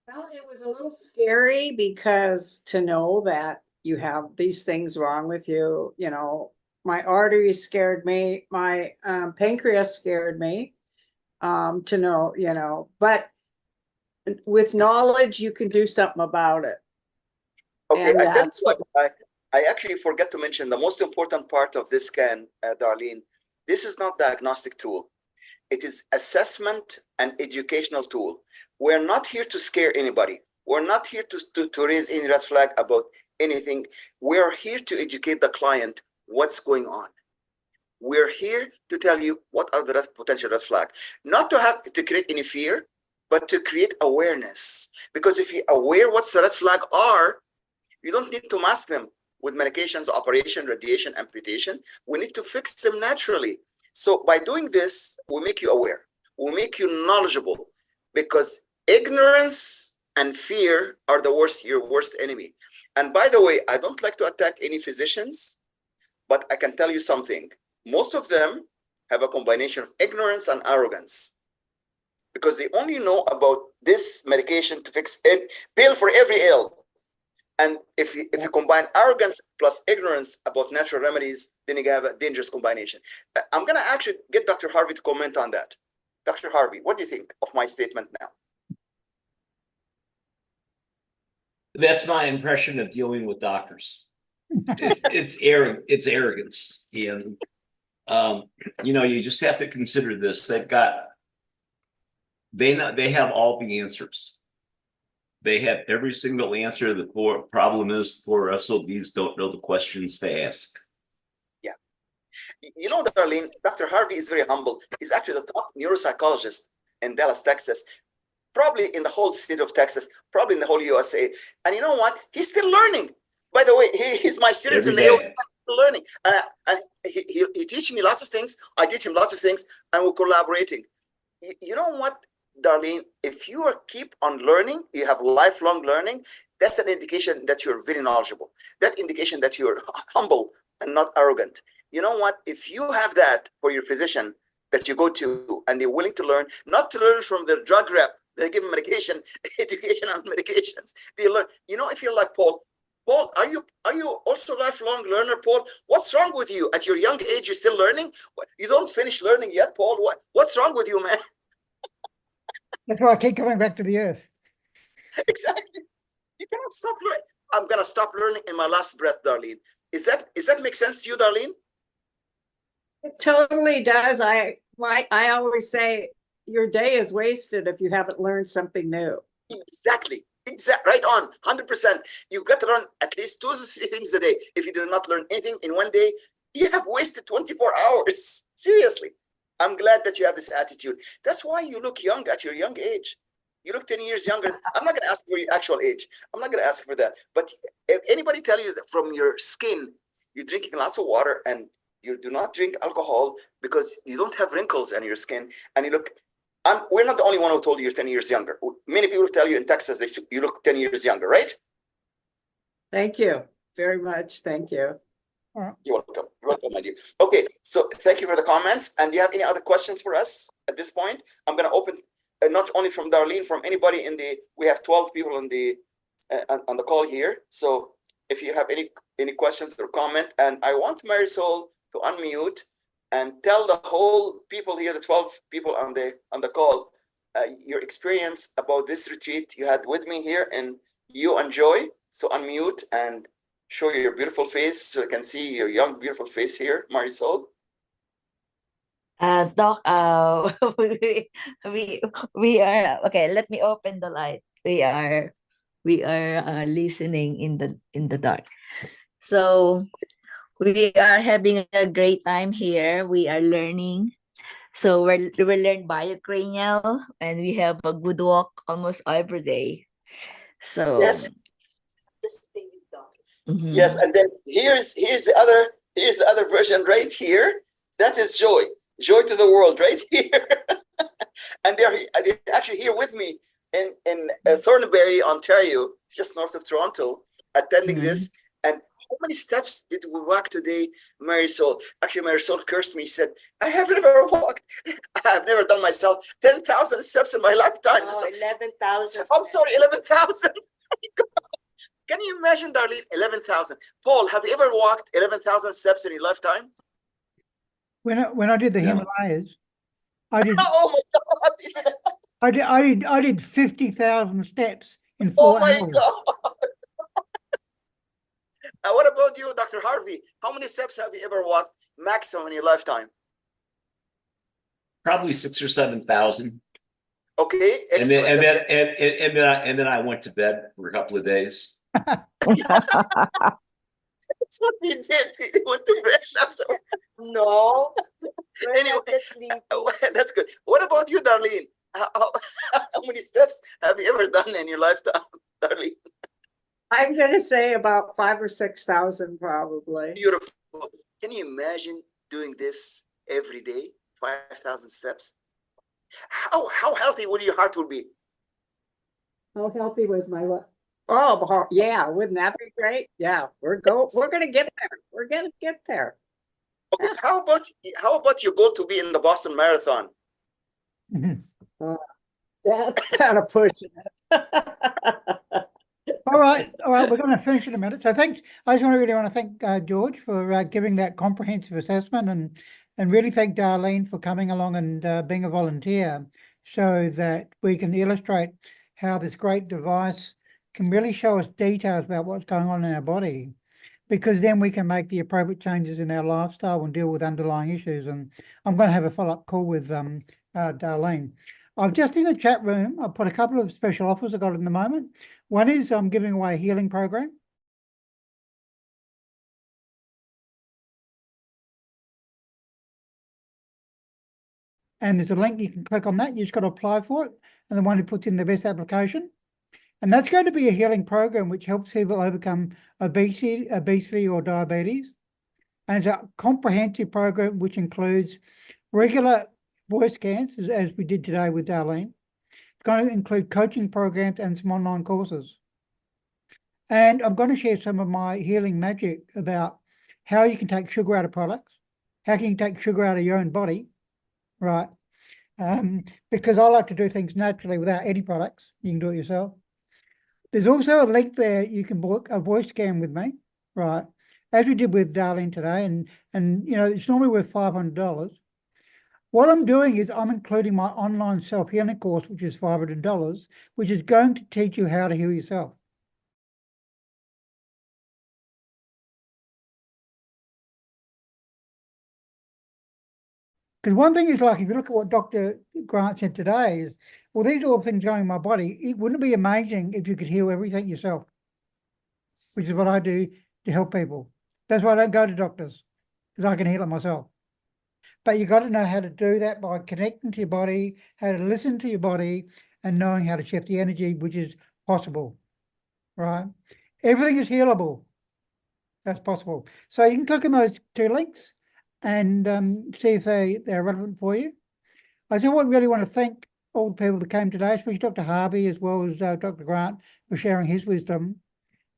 C: Well, it was a little scary because to know that you have these things wrong with you, you know, my arteries scared me, my pancreas scared me, to know, you know, but with knowledge, you can do something about it.
D: Okay,
C: And
D: I tell you
C: that's
D: what, I actually forgot to mention the most important part of this scan, Darlene. This is not diagnostic tool. It is assessment and educational tool. We're not here to scare anybody. We're not here to raise any red flag about anything. We're here to educate the client what's going on. We're here to tell you what are the potential red flags. Not to create any fear, but to create awareness. Because if you're aware what the red flag are, you don't need to mask them with medications, operation, radiation, amputation. We need to fix them naturally. So by doing this, we make you aware. We make you knowledgeable, because ignorance and fear are your worst enemy. And by the way, I don't like to attack any physicians, but I can tell you something. Most of them have a combination of ignorance and arrogance, because they only know about this medication to fix it, pill for every ill. And if you combine arrogance plus ignorance about natural remedies, then you have a dangerous combination. I'm going to actually get Dr. Harvey to comment on that. Dr. Harvey, what do you think of my statement now?
E: That's my impression of dealing with doctors. It's arrogance. And, you know, you just have to consider this. They have all the answers. They have every single answer. The problem is poor SOBs don't know the questions to ask.
D: Yeah. You know, Darlene, Dr. Harvey is very humble. He's actually the top neuropsychologist in Dallas, Texas, probably in the whole state of Texas, probably in the whole USA. And you know what? He's still learning. By the way, he's my student and they always still learning. And he teaches me lots of things. I teach him lots of things, and we're collaborating. You know what, Darlene, if you keep on learning, you have lifelong learning, that's an indication that you're very knowledgeable. That indication that you're humble and not arrogant. You know what? If you have that for your physician that you go to and they're willing to learn, not to learn from the drug rep, they give them medication, education on medications. They learn. You know, if you're like Paul, are you also a lifelong learner, Paul? What's wrong with you? At your young age, you're still learning? You don't finish learning yet, Paul. What's wrong with you, man?
A: That's why I keep coming back to the earth.
D: Exactly. You cannot stop learning. I'm gonna stop learning in my last breath, Darlene. Is that make sense to you, Darlene?
C: It totally does. I always say your day is wasted if you haven't learned something new.
D: Exactly. Right on. 100%. You've got to learn at least 2 to 3 things a day. If you do not learn anything in one day, you have wasted 24 hours. Seriously. I'm glad that you have this attitude. That's why you look young at your young age. You look 10 years younger. I'm not going to ask for your actual age. I'm not going to ask for that. But if anybody tell you that from your skin, you're drinking lots of water and you do not drink alcohol because you don't have wrinkles in your skin, and you look, we're not the only one who told you you're 10 years younger. Many people tell you in Texas that you look 10 years younger, right?
C: Thank you very much. Thank you.
D: You're welcome. You're welcome, my dear. Okay, so thank you for the comments. And do you have any other questions for us at this point? I'm going to open, not only from Darlene, from anybody we have 12 people on the call here. So if you have any questions or comment, and I want Marisol to unmute and tell the whole people here, the 12 people on the call, your experience about this retreat you had with me here, and you enjoy. So unmute and show your beautiful face so I can see your young, beautiful face here, Marisol.
B: Doc, we are okay. Let me open the light. We are listening in the dark. So we are having a great time here. We are learning. So we learn biocranial, and we have a good walk almost every day. So
D: Yes. Just Yes, and then here's the other version right here. That is joy, joy to the world right here. And they're actually here with me in Thornbury, Ontario, just north of Toronto, attending this. And how many steps did we walk today, Marisol? Actually, Marisol cursed me. She said, "I have never walked. I have never done myself 10,000 steps in my lifetime."
B: Oh, 11,000.
D: I'm sorry, 11,000. Can you imagine, Darlene? 11,000. Paul, have you ever walked 11,000 steps in your lifetime?
A: When I did the Himalayas, I did
D: Oh my God!
A: I did 50,000 steps in
D: Oh
A: 4
D: my
A: hours.
D: God! What about you, Dr. Harvey? How many steps have you ever walked maximum in your lifetime?
E: Probably 6,000 or 7,000.
D: Okay,
E: And then
D: excellent.
E: and then I went to bed for a couple of days.
D: That's what we did. We went to bed after.
B: No.
D: Anyway, that's good. What about you, Darlene? How many steps have you ever done in your lifetime, Darlene?
C: I'm gonna say about 5,000 or 6,000 probably.
D: Beautiful. Can you imagine doing this every day? 5,000 steps. How healthy would your heart will be?
C: How healthy was my what? Oh, yeah, wouldn't that be great? Yeah, we're gonna get there. We're gonna get there.
D: Okay, how about your goal to be in the Boston Marathon?
C: That's kind of pushing it.
A: All right, we're going to finish in a minute. So thanks. I just really want to thank George for giving that comprehensive assessment, and really thank Darlene for coming along and being a volunteer, so that we can illustrate how this great device can really show us details about what's going on in our body, because then we can make the appropriate changes in our lifestyle and deal with underlying issues. And I'm going to have a follow-up call with Darlene. I've just in the chat room, I've put a couple of special offers I got in the moment. One is I'm giving away a healing program. And there's a link, you can click on that. You just got to apply for it. And the one who puts in the best application. And that's going to be a healing program which helps people overcome obesity or diabetes. And it's a comprehensive program which includes regular voice scans, as we did today with Darlene. It's going to include coaching programs and some online courses. And I'm going to share some of my healing magic about how you can take sugar out of products, how can you take sugar out of your own body, right? Because I like to do things naturally without any products. You can do it yourself. There's also a link there. You can book a voice scan with me, right? As we did with Darlene today, and you know, it's normally worth $500. What I'm doing is I'm including my online self-healing course, which is $500, which is going to teach you how to heal yourself. Because one thing is, like, if you look at what Dr. Grant said today, is, well, these are all things going in my body. Wouldn't it be amazing if you could heal everything yourself? Which is what I do to help people. That's why I don't go to doctors, because I can heal it myself. But you got to know how to do that by connecting to your body, how to listen to your body, and knowing how to shift the energy, which is possible, right? Everything is healable. That's possible. So you can click on those 2 links and see if they're relevant for you. I just really want to thank all the people that came today, especially Dr. Harvey, as well as Dr. Grant, for sharing his wisdom,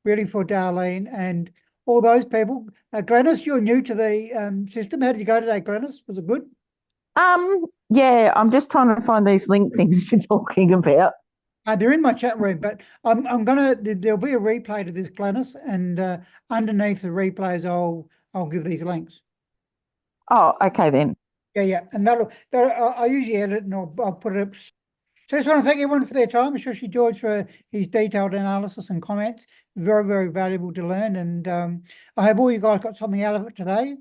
A: really for Darlene and all those people. Glenys, you're new to the system. How did you go today, Glenys? Was it good?
F: Yeah, I'm just trying to find these link things you're talking about.
A: They're in my chat room, but there'll be a replay to this, Glenys, and underneath the replays, I'll give these links.
F: Oh, okay then.
A: Yeah, and I usually edit and I'll put it up. So I just want to thank everyone for their time, especially George for his detailed analysis and comments. Very, very valuable to learn. And I hope all you guys got something out of it today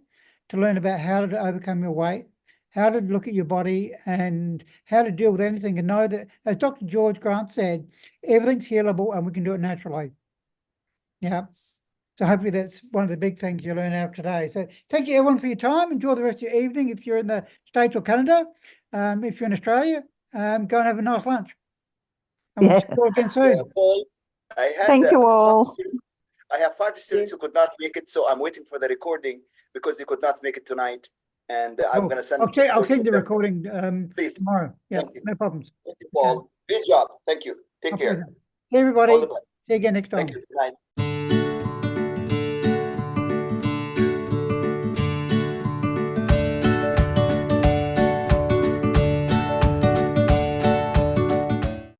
A: to learn about how to overcome your weight, how to look at your body, and how to deal with anything, and know that, as Dr. George Grant said, everything's healable and we can do it naturally. Yeah. So hopefully that's one of the big things you learn out of today. So thank you everyone for your time. Enjoy the rest of your evening if you're in the States or Canada. If you're in Australia, go and have a nice lunch. And we'll see you all again soon.
D: Paul, I had
F: Thank you all.
D: I have 5 students who could not make it, so I'm waiting for the recording because they could not make it tonight. And I'm
A: Cool.
D: going to send.
A: I'll send the
D: them.
A: recording
D: Please.
A: tomorrow. Yeah,
D: Thank you.
A: no problems.
D: Thank you, Paul. Great job. Thank you. Take
A: My
D: care.
A: pleasure. Hey, everybody.
D: All the best.
A: See you again next time.
D: Thank you. Good night.